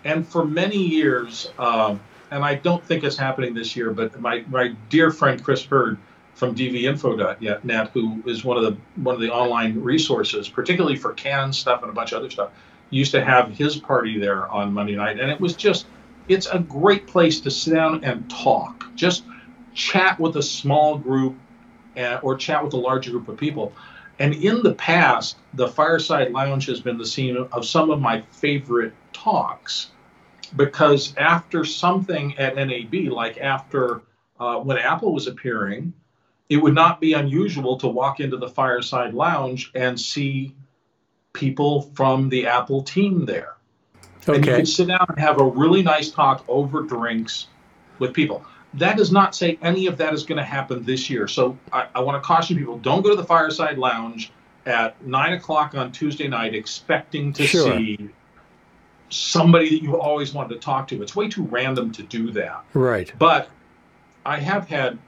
B: And for many years, and I don't think it's happening this year, but my dear friend Chris Bird from dvinfo.net, who is one of the online resources, particularly for Canon stuff and a bunch of other stuff, used to have his party there on Monday night. And it was just, it's a great place to sit down and talk. Just chat with a small group or chat with a larger group of people. And in the past, the Fireside Lounge has been the scene of some of my favorite talks. Because after something at NAB, like after when Apple was appearing, it would not be unusual to walk into the Fireside Lounge and see people from the Apple team there. And you could sit down and have a really nice talk over drinks with people. That does not say any of that is going to happen this year. So I want to caution people, don't go to the Fireside Lounge at 9 o'clock on Tuesday night expecting to see somebody that you've always wanted to talk to. It's way too random to do that.
A: Right.
B: But I have had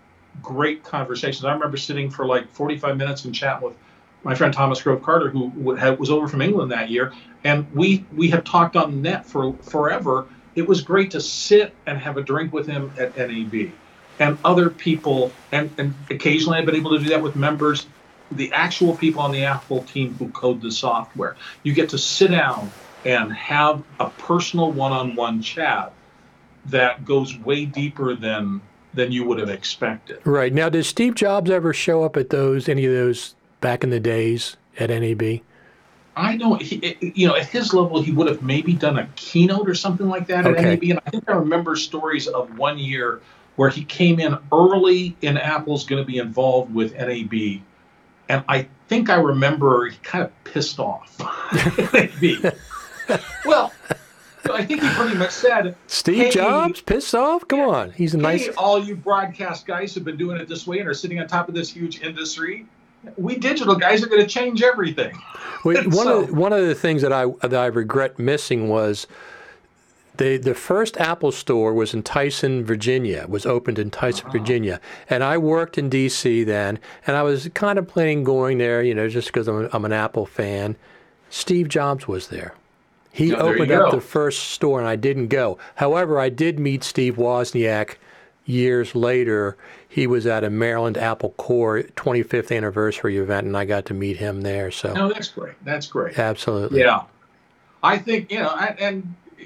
B: great conversations. I remember sitting for like 45 minutes and chatting with my friend Thomas Grove Carter, who was over from England that year, and we have talked on the net for forever. It was great to sit and have a drink with him at NAB. And other people, and occasionally I've been able to do that with members, the actual people on the Apple team who code the software. You get to sit down and have a personal one-on-one chat that goes way deeper than you would have expected.
A: Right. Now, did Steve Jobs ever show up at any of those back in the days at NAB?
B: I know, at his level, he would have maybe done a keynote or something like that at NAB. And I think I remember stories of one year where he came in early and Apple's going to be involved with NAB. And I think I remember he kind of pissed off NAB. Well, I think he pretty much said,
A: Steve Jobs pissed off? Come on. He's a nice...
B: Hey, all you broadcast guys have been doing it this way and are sitting on top of this huge industry. We digital guys are going to change everything.
A: Well, one of the things that I regret missing was the first Apple store was in Tyson, Virginia. Was opened in Tyson, Virginia, and I worked in D.C. then, and I was contemplating going there, just because I'm an Apple fan. Steve Jobs was there. He opened up the first store, and I didn't go. However, I did meet Steve Wozniak years later. He was at a Maryland Apple Core 25th anniversary event, and I got to meet him there. So,
B: no, that's great. That's great.
A: Absolutely.
B: Yeah. I think,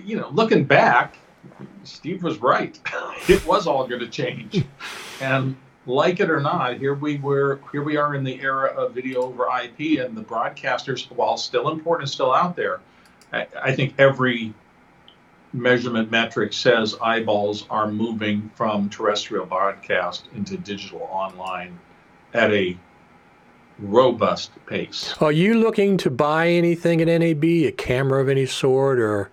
B: looking back, Steve was right. It was all going to change. And like it or not, here we are in the era of video over IP, and the broadcasters, while still important and still out there, I think every measurement metric says eyeballs are moving from terrestrial broadcast into digital online at a robust pace.
A: Are you looking to buy anything at NAB, a camera of any sort, or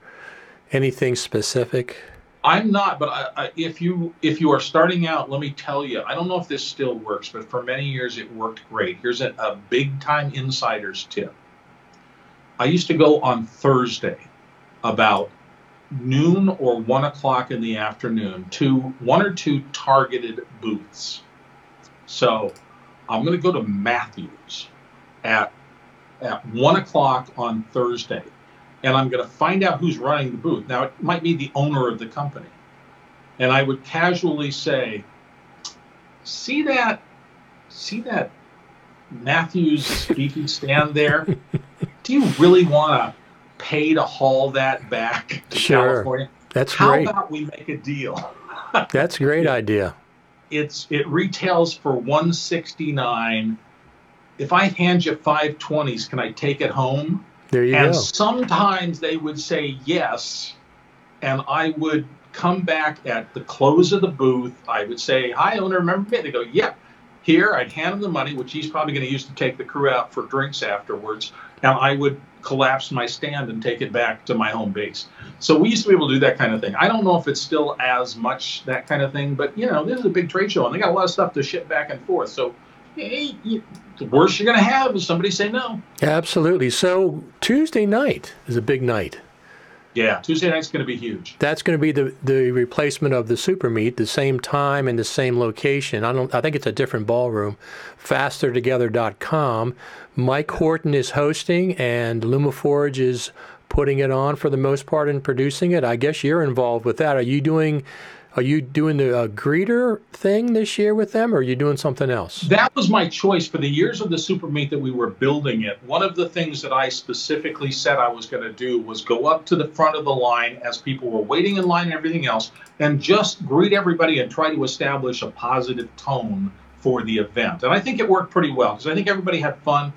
A: Anything specific?
B: I'm not, but if you are starting out, let me tell you, I don't know if this still works, but for many years it worked great. Here's a big time insider's tip. I used to go on Thursday about noon or 1 o'clock in the afternoon to one or two targeted booths. So I'm going to go to Matthews at 1 o'clock on Thursday, and I'm going to find out who's running the booth. Now, it might be the owner of the company. And I would casually say, see that Matthews speaking stand there? Do you really want to pay to haul that back to California?
A: That's great.
B: How about we make a deal?
A: That's a great idea.
B: It retails for $169. If I hand you 520s, can I take it home?
A: There you go.
B: And sometimes they would say yes, and I would come back at the close of the booth. I would say, "Hi, owner, remember me?" They go, "Yep." Here, I'd hand him the money, which he's probably going to use to take the crew out for drinks afterwards, and I would collapse my stand and take it back to my home base. So we used to be able to do that kind of thing. I don't know if it's still as much that kind of thing, but, this is a big trade show, and they got a lot of stuff to ship back and forth. So hey, the worst you're going to have is somebody say no.
A: Absolutely. So Tuesday night is a big night.
B: Yeah, Tuesday night's going to be huge.
A: That's going to be the replacement of the Super Meet, the same time and the same location. I think it's a different ballroom. FasterTogether.com. Mike Horton is hosting, and LumaForge is putting it on for the most part and producing it. I guess you're involved with that. Are you doing the greeter thing this year with them, or are you doing something else?
B: That was my choice for the years of the Super Meet that we were building it. One of the things that I specifically said I was going to do was go up to the front of the line as people were waiting in line and everything else, and just greet everybody and try to establish a positive tone for the event. And I think it worked pretty well, because I think everybody had fun.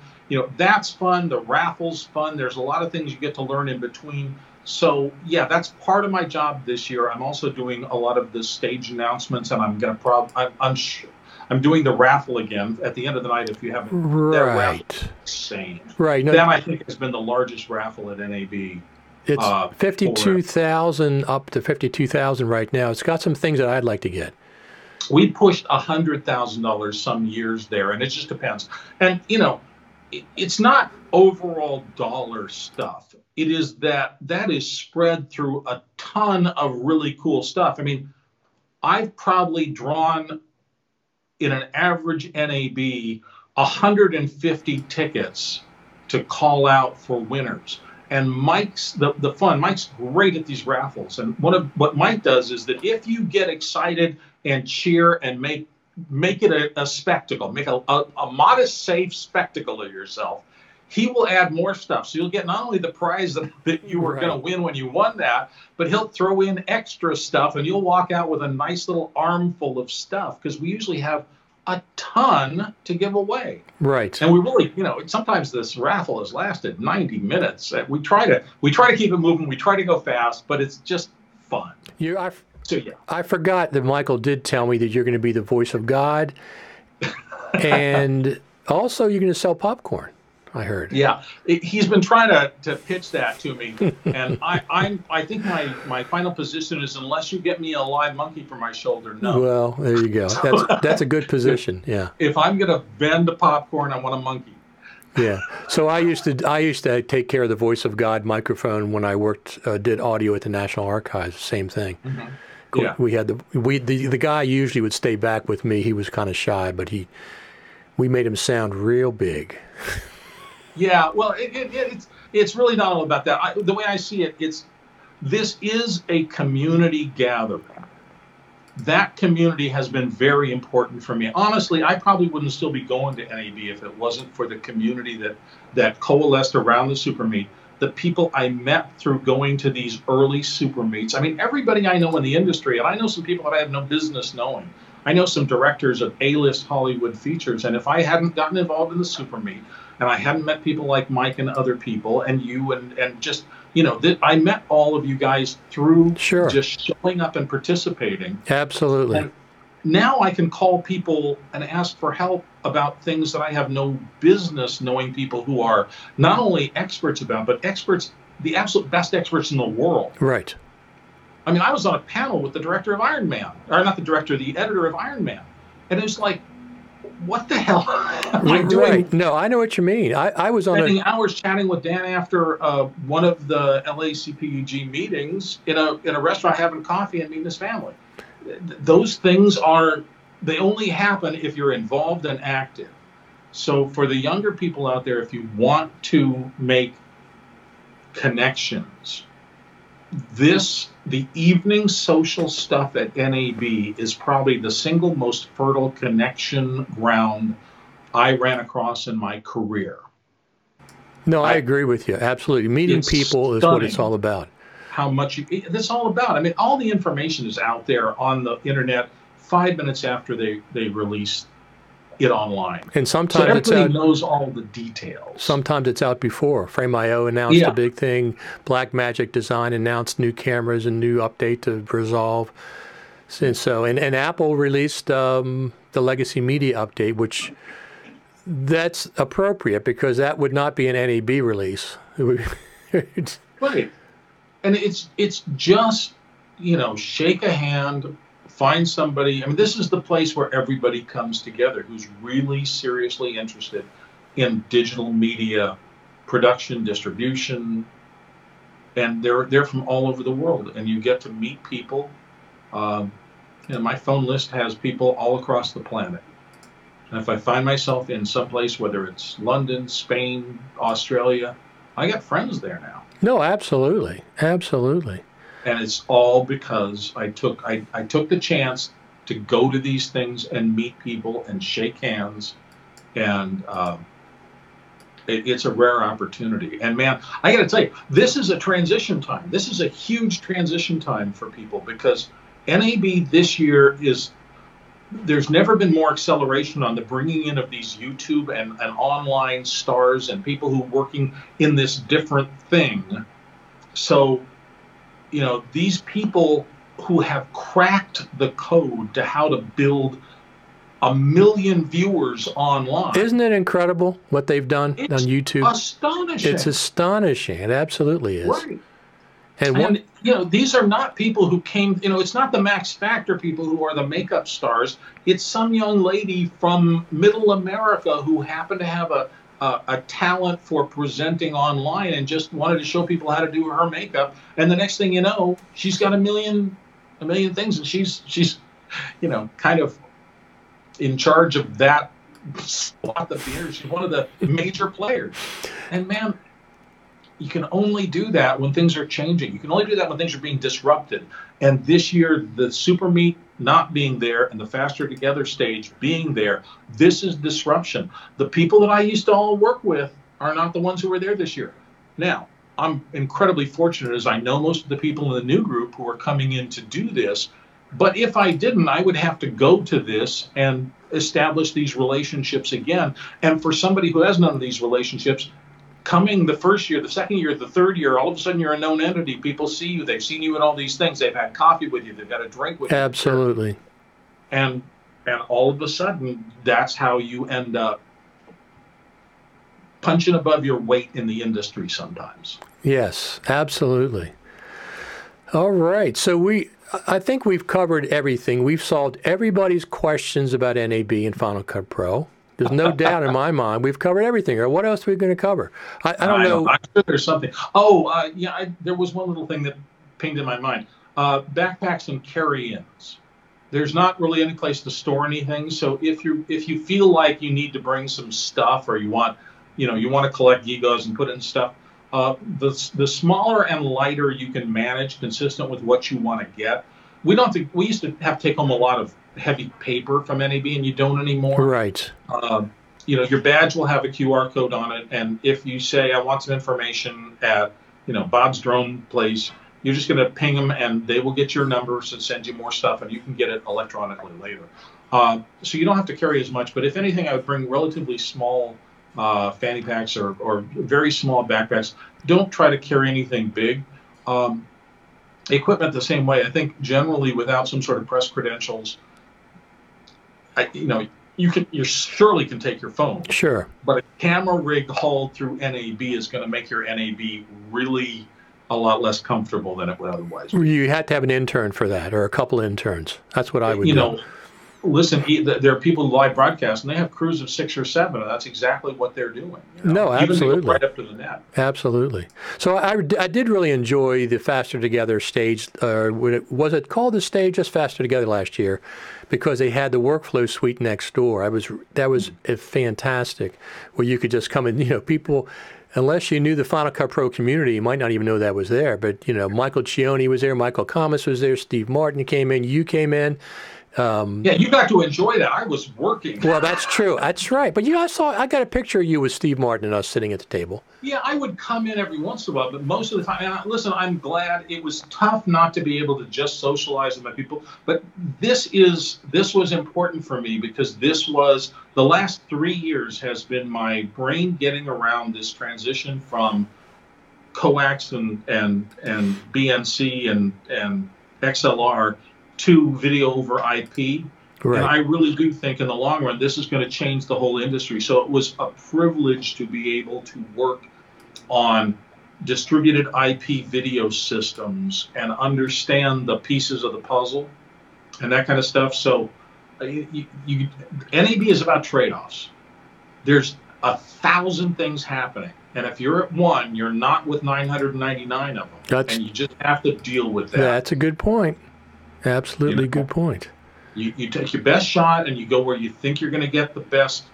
B: That's fun. The raffle's fun. There's a lot of things you get to learn in between. So, yeah, that's part of my job this year. I'm also doing a lot of the stage announcements, and I'm going to I'm doing the raffle again at the end of the night. If you haven't, that raffle is insane.
A: Right. No,
B: that I think has been the largest raffle at NAB.
A: It's 52,000 up to 52,000 right now. It's got some things that I'd like to get.
B: We pushed $100,000 some years there, and it just depends. And it's not overall dollar stuff. It is that is spread through a ton of really cool stuff. I mean, I've probably drawn in an average NAB 150 tickets to call out for winners. And Mike's the fun. Mike's great at these raffles. And what Mike does is that if you get excited and cheer and make it a spectacle, make a modest, safe spectacle of yourself, he will add more stuff. So you'll get not only the prize that you were going to win when you won that, but he'll throw in extra stuff, and you'll walk out with a nice little armful of stuff, because we usually have a ton to give away.
A: Right.
B: And we really, sometimes this raffle has lasted 90 minutes. We try to keep it moving. We try to go fast, but it's just fun. I forgot that Michael did tell me that you're going to be the voice of God,
A: and also you're going to sell popcorn, I heard.
B: Yeah, he's been trying to pitch that to me, and I think my final position is, unless you get me a live monkey for my shoulder, no.
A: Well, there you go. That's a good position. Yeah.
B: If I'm going to vend the popcorn, I want a monkey.
A: Yeah. So I used to take care of the Voice of God microphone when I did audio at the National Archives. Same thing.
B: Mm-hmm. Yeah.
A: We had the guy usually would stay back with me. He was kind of shy, but we made him sound real big.
B: Yeah, well, it's really not all about that. The way I see it, this is a community gathering. That community has been very important for me. Honestly, I probably wouldn't still be going to NAB if it wasn't for the community that coalesced around the Super Meet. The people I met through going to these early Super Meets. I mean, everybody I know in the industry, and I know some people that I have no business knowing. I know some directors of A-list Hollywood features, and if I hadn't gotten involved in the Super Meet, and I hadn't met people like Mike and other people, and you, and just, I met all of you guys through just showing up and participating.
A: Absolutely.
B: And now I can call people and ask for help about things that I have no business knowing people who are not only experts about, but experts, the absolute best experts in the world.
A: Right.
B: I mean, I was on a panel with the director of Iron Man, or not the director, the editor of Iron Man. And it was like, what the hell am I doing?
A: Right. No, I know what you mean. I was on
B: Spending hours chatting with Dan after one of the LACPUG meetings in a restaurant, having coffee and meeting his family. Those things they only happen if you're involved and active. So for the younger people out there, if you want to make connections, the evening social stuff at NAB is probably the single most fertile connection ground I ran across in my career.
A: No, I agree with you. Absolutely. Meeting people is what it's all about.
B: How much that's all about. I mean, all the information is out there on the internet 5 minutes after they release it online.
A: And sometimes
B: so everybody knows all the details.
A: Sometimes it's out before. Frame.io announced a big thing. Blackmagic Design announced new cameras and new update to Resolve. And Apple released the Legacy Media update, which that's appropriate because that would not be an NAB release.
B: Right. And it's just, shake a hand, find somebody. I mean, this is the place where everybody comes together who's really seriously interested in digital media production, distribution, and they're from all over the world. And you get to meet people. My phone list has people all across the planet. And if I find myself in some place, whether it's London, Spain, Australia, I got friends there now.
A: No, absolutely. Absolutely.
B: And it's all because I took the chance to go to these things and meet people and shake hands. And it's a rare opportunity. And man, I got to tell you, this is a transition time. This is a huge transition time for people because NAB this year there's never been more acceleration on the bringing in of these YouTube and online stars and people who are working in this different thing. So, these people who have cracked the code to how to build 1 million viewers online.
A: Isn't it incredible what they've done on YouTube?
B: It's astonishing.
A: It's astonishing. It absolutely is.
B: Right. And these are not people who came, it's not the Max Factor people who are the makeup stars. It's some young lady from middle America who happened to have a talent for presenting online and just wanted to show people how to do her makeup. And the next thing you know, she's got a million things, and she's kind of in charge of that slot of theater. She's one of the major players. And man, you can only do that when things are changing. You can only do that when things are being disrupted. And this year, the Super Meet not being there and the Faster Together stage being there, this is disruption. The people that I used to all work with are not the ones who were there this year. Now, I'm incredibly fortunate as I know most of the people in the new group who are coming in to do this. But if I didn't, I would have to go to this and establish these relationships again. And for somebody who has none of these relationships, coming the first year, the second year, the third year, all of a sudden you're a known entity. People see you. They've seen you in all these things. They've had coffee with you. They've had a drink with you.
A: Absolutely.
B: And all of a sudden, that's how you end up punching above your weight in the industry sometimes.
A: Yes, absolutely. All right. So I think we've covered everything. We've solved everybody's questions about NAB and Final Cut Pro. There's no doubt in my mind we've covered everything. Or what else are we going to cover? I don't know.
B: I'm sure there's something. There was one little thing that pinged in my mind. Backpacks and carry-ins. There's not really any place to store anything. So if you feel like you need to bring some stuff, or you want to collect Gigos and put in stuff, the smaller and lighter you can manage, consistent with what you want to get. We used to have to take home a lot of heavy paper from NAB, and you don't anymore.
A: Right.
B: Your badge will have a QR code on it, and if you say, I want some information at, Bob's Drone Place, you're just going to ping them, and they will get your numbers and send you more stuff, and you can get it electronically later. So you don't have to carry as much, but if anything, I would bring relatively small fanny packs or very small backpacks. Don't try to carry anything big. Equipment the same way. I think generally without some sort of press credentials, you surely can take your phone.
A: Sure.
B: But a camera rig hauled through NAB is going to make your NAB really a lot less comfortable than it would otherwise be.
A: You had to have an intern for that, or a couple of interns. That's what I would do.
B: Listen, there are people who live broadcast, and they have crews of 6 or 7, and that's exactly what they're doing.
A: No, absolutely.
B: Even they go right up to the net.
A: Absolutely. So I did really enjoy the Faster Together stage. Was it called the stage just Faster Together last year? Because they had the workflow suite next door. That was fantastic, where you could just come in. People, unless you knew the Final Cut Pro community, you might not even know that was there. But Michael Cioni was there, Michael Kamas was there, Steve Martin came in, you came in.
B: Yeah, you got to enjoy that. I was working.
A: Well, that's true. That's right. But I got a picture of you with Steve Martin and us sitting at the table. Yeah,
B: I would come in every once in a while, but most of the time, and listen, I'm glad. It was tough not to be able to just socialize with my people, but this was important for me, because this was the last 3 years has been my brain getting around this transition from coax and BNC and XLR to video over IP. Right. And I really do think in the long run, this is going to change the whole industry. So it was a privilege to be able to work on distributed IP video systems and understand the pieces of the puzzle and that kind of stuff. So NAB is about trade-offs. There's 1,000 things happening. And if you're at one, you're not with 999 of them. And you just have to deal with that.
A: That's a good point. Absolutely good point.
B: You take your best shot and you go where you think you're going to get the best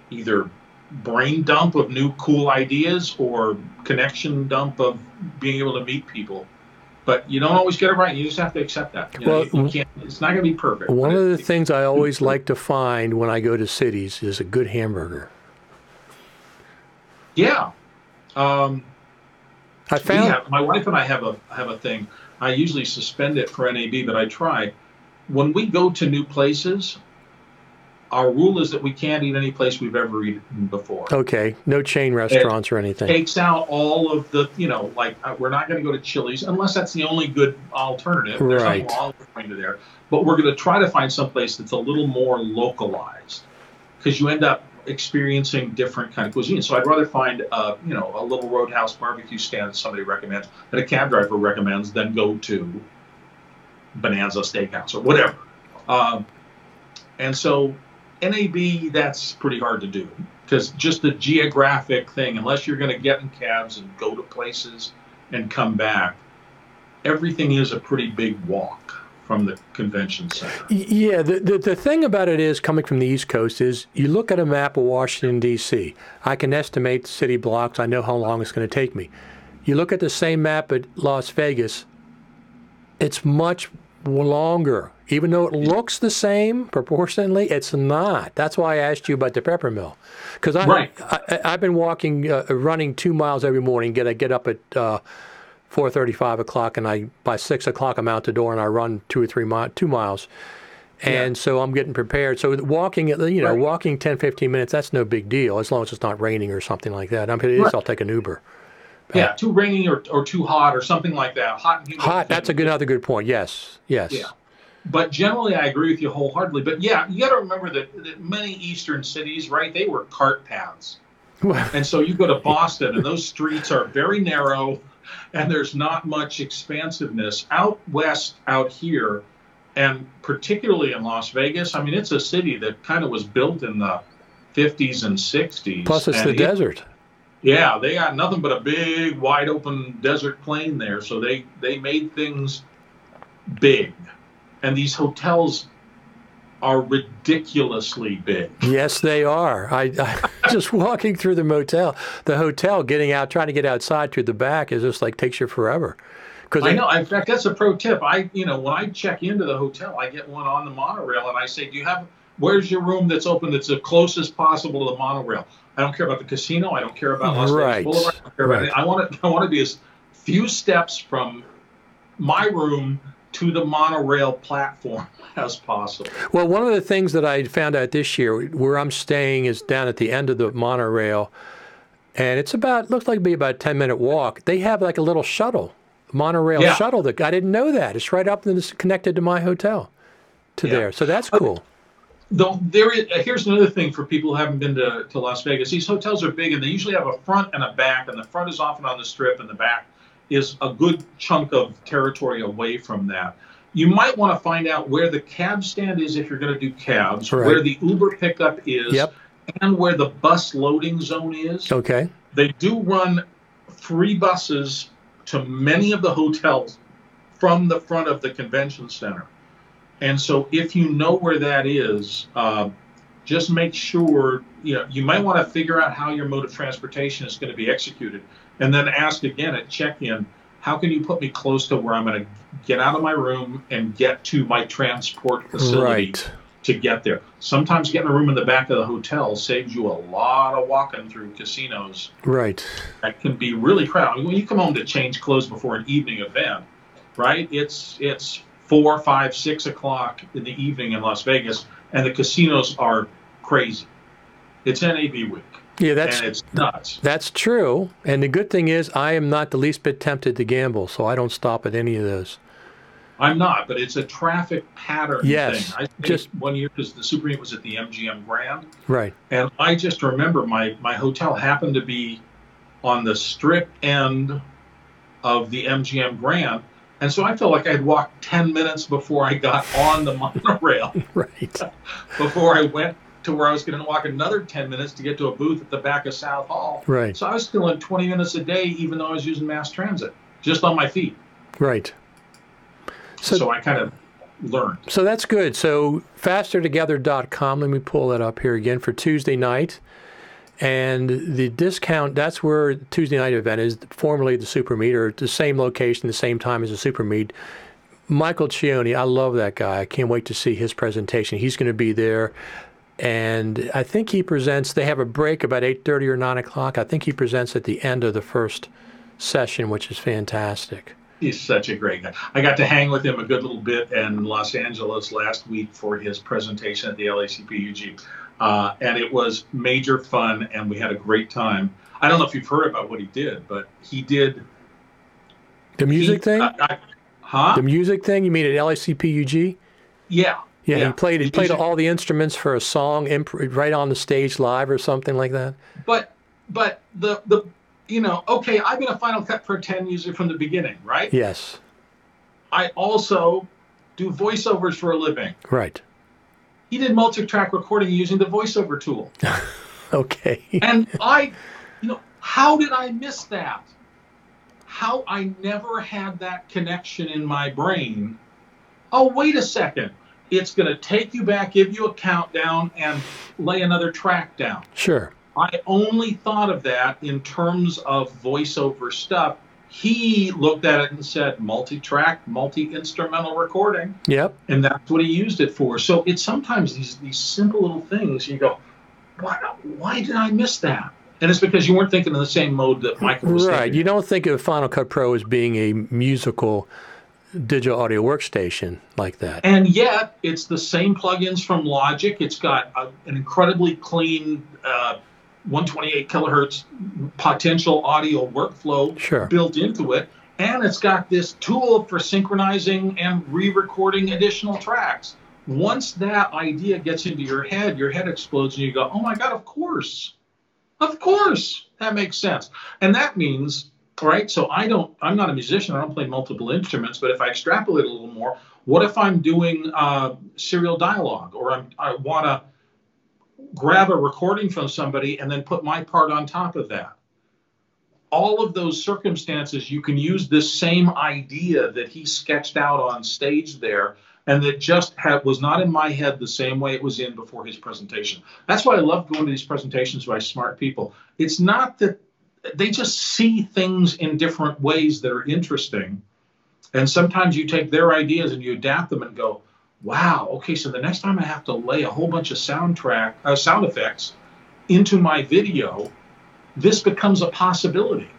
B: either brain dump of new cool ideas or connection dump of being able to meet people. But you don't always get it right. You just have to accept that. You can't, it's not going to be perfect.
A: One of the things I always like to find when I go to cities is a good hamburger.
B: Yeah. My wife and I have a thing. I usually suspend it for NAB, but I try. When we go to new places, our rule is that we can't eat any place we've ever eaten before.
A: Okay, no chain restaurants or anything.
B: Takes out all of the, we're not going to go to Chili's unless that's the only good alternative. There's nothing wrong with going to there. But we're going to try to find some place that's a little more localized, because you end up experiencing different kind of cuisine. So I'd rather find a little roadhouse barbecue stand that somebody recommends, that a cab driver recommends, than go to Bonanza Steakhouse or whatever. And so NAB, that's pretty hard to do, because just the geographic thing, unless you're going to get in cabs and go to places and come back, everything is a pretty big walk from the convention center.
A: Yeah, the thing about it is, coming from the East Coast, is you look at a map of Washington, D.C. I can estimate city blocks. I know how long it's going to take me. You look at the same map at Las Vegas, it's much longer. Even though it looks the same proportionally, it's not. That's why I asked you about the pepper mill. Because I've been running 2 miles every morning. I get up at 4:30, 5 o'clock, and by 6 o'clock I'm out the door and I run 2 miles. And so I'm getting prepared. So walking, walking 10, 15 minutes, that's no big deal, as long as it's not raining or something like that. If it is, I'll take an Uber.
B: Yeah, too rainy or too hot or something like that. Hot and humid.
A: Hot, that's another good point. Yes.
B: Yeah. But generally, I agree with you wholeheartedly. But yeah, you got to remember that many eastern cities, right, they were cart paths. And so you go to Boston, and those streets are very narrow, and there's not much expansiveness. Out west, out here, and particularly in Las Vegas, I mean, it's a city that kind of was built in the 50s and 60s.
A: Plus, it's the desert.
B: Yeah, they got nothing but a big, wide open desert plain there. So they made things big. And these hotels are ridiculously big.
A: Yes, they are. I just walking through the hotel, getting out, trying to get outside through the back is just takes you forever.
B: I know. In fact, that's a pro tip. When I check into the hotel, I get one on the monorail, and I say, where's your room that's open that's the closest possible to the monorail? I don't care about the casino. I don't care about Las Vegas Boulevard. I don't care about anything. I want to be as few steps from my room to the monorail platform as possible.
A: Well, one of the things that I found out this year, where I'm staying is down at the end of the monorail, and looks like it'd be about a 10-minute walk. They have a little shuttle, monorail shuttle. I didn't know that. It's right up and it's connected to my hotel there. So that's cool.
B: Here's another thing for people who haven't been to Las Vegas. These hotels are big, and they usually have a front and a back, and the front is often on the Strip, and the back is a good chunk of territory away from that. You might want to find out where the cab stand is if you're going to do cabs,
A: Right.
B: where the Uber pickup is,
A: Yep.
B: and where the bus loading zone is.
A: Okay.
B: They do run free buses to many of the hotels from the front of the convention center. And so if you know where that is, just make sure, you might want to figure out how your mode of transportation is going to be executed. And then ask again at check-in, how can you put me close to where I'm going to get out of my room and get to my transport facility to get there? Sometimes getting a room in the back of the hotel saves you a lot of walking through casinos.
A: Right.
B: That can be really crowded. When you come home to change clothes before an evening event, right? It's 4, 5, 6 o'clock in the evening in Las Vegas, and the casinos are crazy. It's NAB week.
A: Yeah,
B: and it's nuts.
A: That's true. And the good thing is I am not the least bit tempted to gamble, so I don't stop at any of those.
B: I'm not, but it's a traffic pattern
A: yes,
B: thing. I just one year, because the Super Meet was at the MGM Grand.
A: Right.
B: And I just remember my hotel happened to be on the strip end of the MGM Grand. And so I felt like I'd walked 10 minutes before I got on the monorail.
A: Right.
B: Before I went to where I was going to walk another 10 minutes to get to a booth at the back of South Hall.
A: Right.
B: So I was still in 20 minutes a day, even though I was using mass transit, just on my feet.
A: Right.
B: So I kind of learned.
A: So that's good. So fastertogether.com, let me pull that up here again for Tuesday night. And the discount, that's where the Tuesday night event is, formerly the Super Meet, or the same location, the same time as the Super Meet. Michael Cioni, I love that guy. I can't wait to see his presentation. He's going to be there. And I think he presents, they have a break about 8:30 or 9 o'clock. I think he presents at the end of the first session, which is fantastic.
B: He's such a great guy. I got to hang with him a good little bit in Los Angeles last week for his presentation at the LACPUG. And it was major fun, and we had a great time. I don't know if you've heard about what he did, but he did...
A: The music thing?
B: Huh?
A: The music thing? You mean at LACPUG?
B: Yeah.
A: Yeah, he played all the instruments for a song right on the stage live or something like that.
B: But the okay, I've been a Final Cut Pro 10 user from the beginning, right?
A: Yes.
B: I also do voiceovers for a living.
A: Right.
B: He did multi-track recording using the voiceover tool.
A: Okay.
B: And how did I miss that? How I never had that connection in my brain. Oh, wait a second. It's going to take you back, give you a countdown, and lay another track down.
A: Sure.
B: I only thought of that in terms of voiceover stuff. He looked at it and said, multi-track, multi-instrumental recording.
A: Yep.
B: And that's what he used it for. So it's sometimes these simple little things, you go, why did I miss that? And it's because you weren't thinking in the same mode that Michael was thinking.
A: Right. You don't think of Final Cut Pro as being a musical digital audio workstation like that.
B: And yet, it's the same plugins from Logic. It's got an incredibly clean 128 kilohertz potential audio workflow built into it. And it's got this tool for synchronizing and re-recording additional tracks. Once that idea gets into your head explodes and you go, oh my God, of course. Of course. That makes sense. And that means... All right, so I'm not a musician. I don't play multiple instruments. But if I extrapolate a little more, what if I'm doing serial dialogue, or I want to grab a recording from somebody and then put my part on top of that? All of those circumstances, you can use this same idea that he sketched out on stage there, and that just was not in my head the same way it was in before his presentation. That's why I love going to these presentations by smart people. It's not that they just see things in different ways that are interesting. And sometimes you take their ideas and you adapt them and go, wow, okay, so the next time I have to lay a whole bunch of sound effects into my video, this becomes a possibility.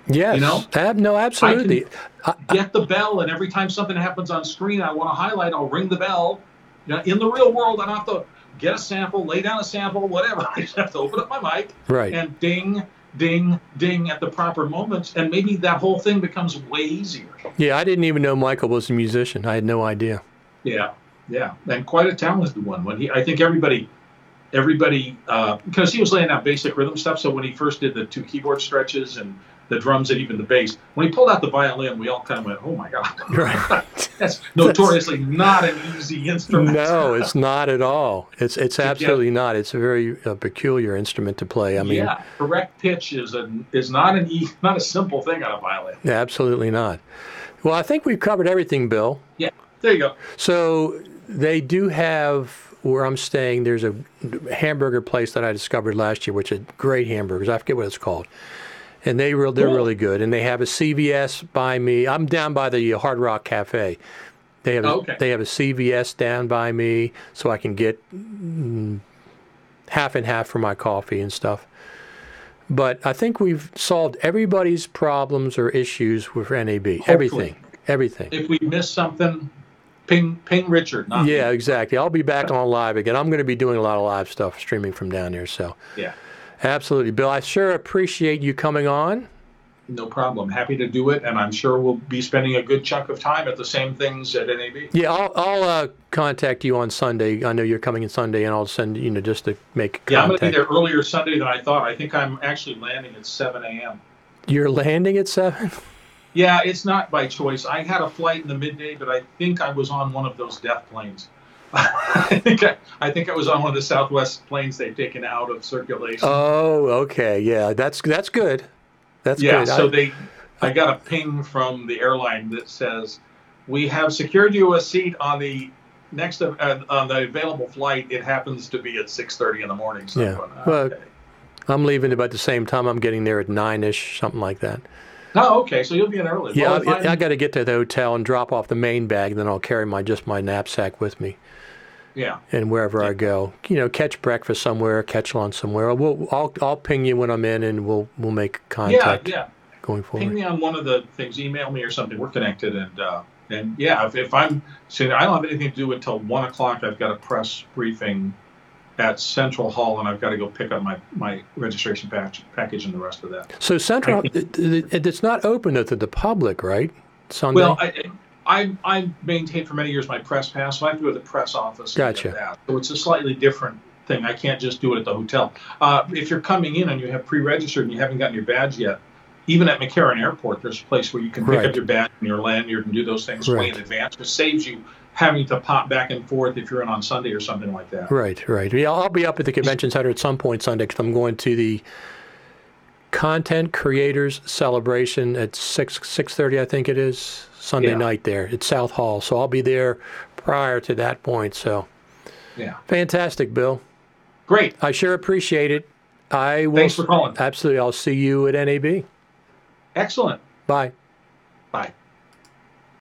A: Yes. No, absolutely.
B: I can get the bell, and every time something happens on screen I want to highlight, I'll ring the bell. In the real world, I don't have to get a sample, lay down a sample, whatever. I just have to open up my mic and ding, ding, ding at the proper moments, and maybe that whole thing becomes way easier. Yeah,
A: I didn't even know Michael was a musician. I had no idea.
B: Yeah, and quite a talented one. I think everybody, because he was laying out basic rhythm stuff. So when he first did the 2 keyboard stretches and the drums and even the bass. When he pulled out the violin, we all kind of went, "Oh my God!"
A: Right.
B: That's notoriously not an easy instrument.
A: No, it's not at all. It's absolutely not. It's a very peculiar instrument to play. I mean,
B: yeah, correct pitch is not a simple thing on a violin.
A: Absolutely not. Well, I think we've covered everything, Bill.
B: Yeah, there you go.
A: So they do have, where I'm staying, there's a hamburger place that I discovered last year, which is great hamburgers. I forget what it's called. And they're really good. And they have a CVS by me. I'm down by the Hard Rock Cafe. They have they have a CVS down by me, so I can get half and half for my coffee and stuff. But I think we've solved everybody's problems or issues with NAB.
B: Hopefully.
A: Everything.
B: If we miss something, ping Richard. Not
A: yeah,
B: me.
A: Exactly. I'll be back on live again. I'm going to be doing a lot of live stuff, streaming from down there. So
B: yeah,
A: absolutely, Bill. I sure appreciate you coming on.
B: No problem. Happy to do it, and I'm sure we'll be spending a good chunk of time at the same things at NAB.
A: Yeah, I'll contact you on Sunday. I know you're coming in Sunday, and I'll send just to make contact.
B: Yeah, I'm going to be there earlier Sunday than I thought. I think I'm actually landing at 7 a.m.
A: You're landing at 7?
B: Yeah, it's not by choice. I had a flight in the midday, but I think I was on one of those death planes. I think I was on one of the Southwest planes they've taken out of circulation.
A: Oh, okay. Yeah, that's good. That's
B: yeah,
A: good.
B: So I got a ping from the airline that says, "We have secured you a seat on the next on the available flight. It happens to be at 6:30 in the morning." So
A: yeah. Well, I'm leaving about the same time. I'm getting there at 9-ish, something like that.
B: Oh, okay. So you'll be in early.
A: Yeah, I got to get to the hotel and drop off the main bag, then I'll carry my knapsack with me.
B: Yeah.
A: And wherever I go, catch breakfast somewhere, catch lunch somewhere. I'll ping you when I'm in, and we'll make contact.
B: Yeah.
A: Going forward.
B: Ping me on one of the things. Email me or something. We're connected, and yeah, if I'm saying I don't have anything to do until 1 o'clock, I've got a press briefing at Central Hall, and I've got to go pick up my registration package and the rest of that.
A: So Central, it's not open to the public, right? Sunday?
B: Well, I maintained for many years my press pass, so I have to go to the press office.
A: Gotcha.
B: And get that. So it's a slightly different thing. I can't just do it at the hotel. If you're coming in and you have pre-registered and you haven't gotten your badge yet, even at McCarran Airport, there's a place where you can pick up your badge and your lanyard and do those things way in advance. It saves you having to pop back and forth if you're in on Sunday or something like that.
A: Right. Yeah, I'll be up at the convention center at some point Sunday because I'm going to the Content Creators Celebration at 6:30, I think it is, Sunday night there at South Hall. So I'll be there prior to that point. So
B: yeah,
A: fantastic, Bill.
B: Great.
A: I sure appreciate it.
B: Thanks for calling.
A: Absolutely. I'll see you at NAB.
B: Excellent.
A: Bye.
B: Bye.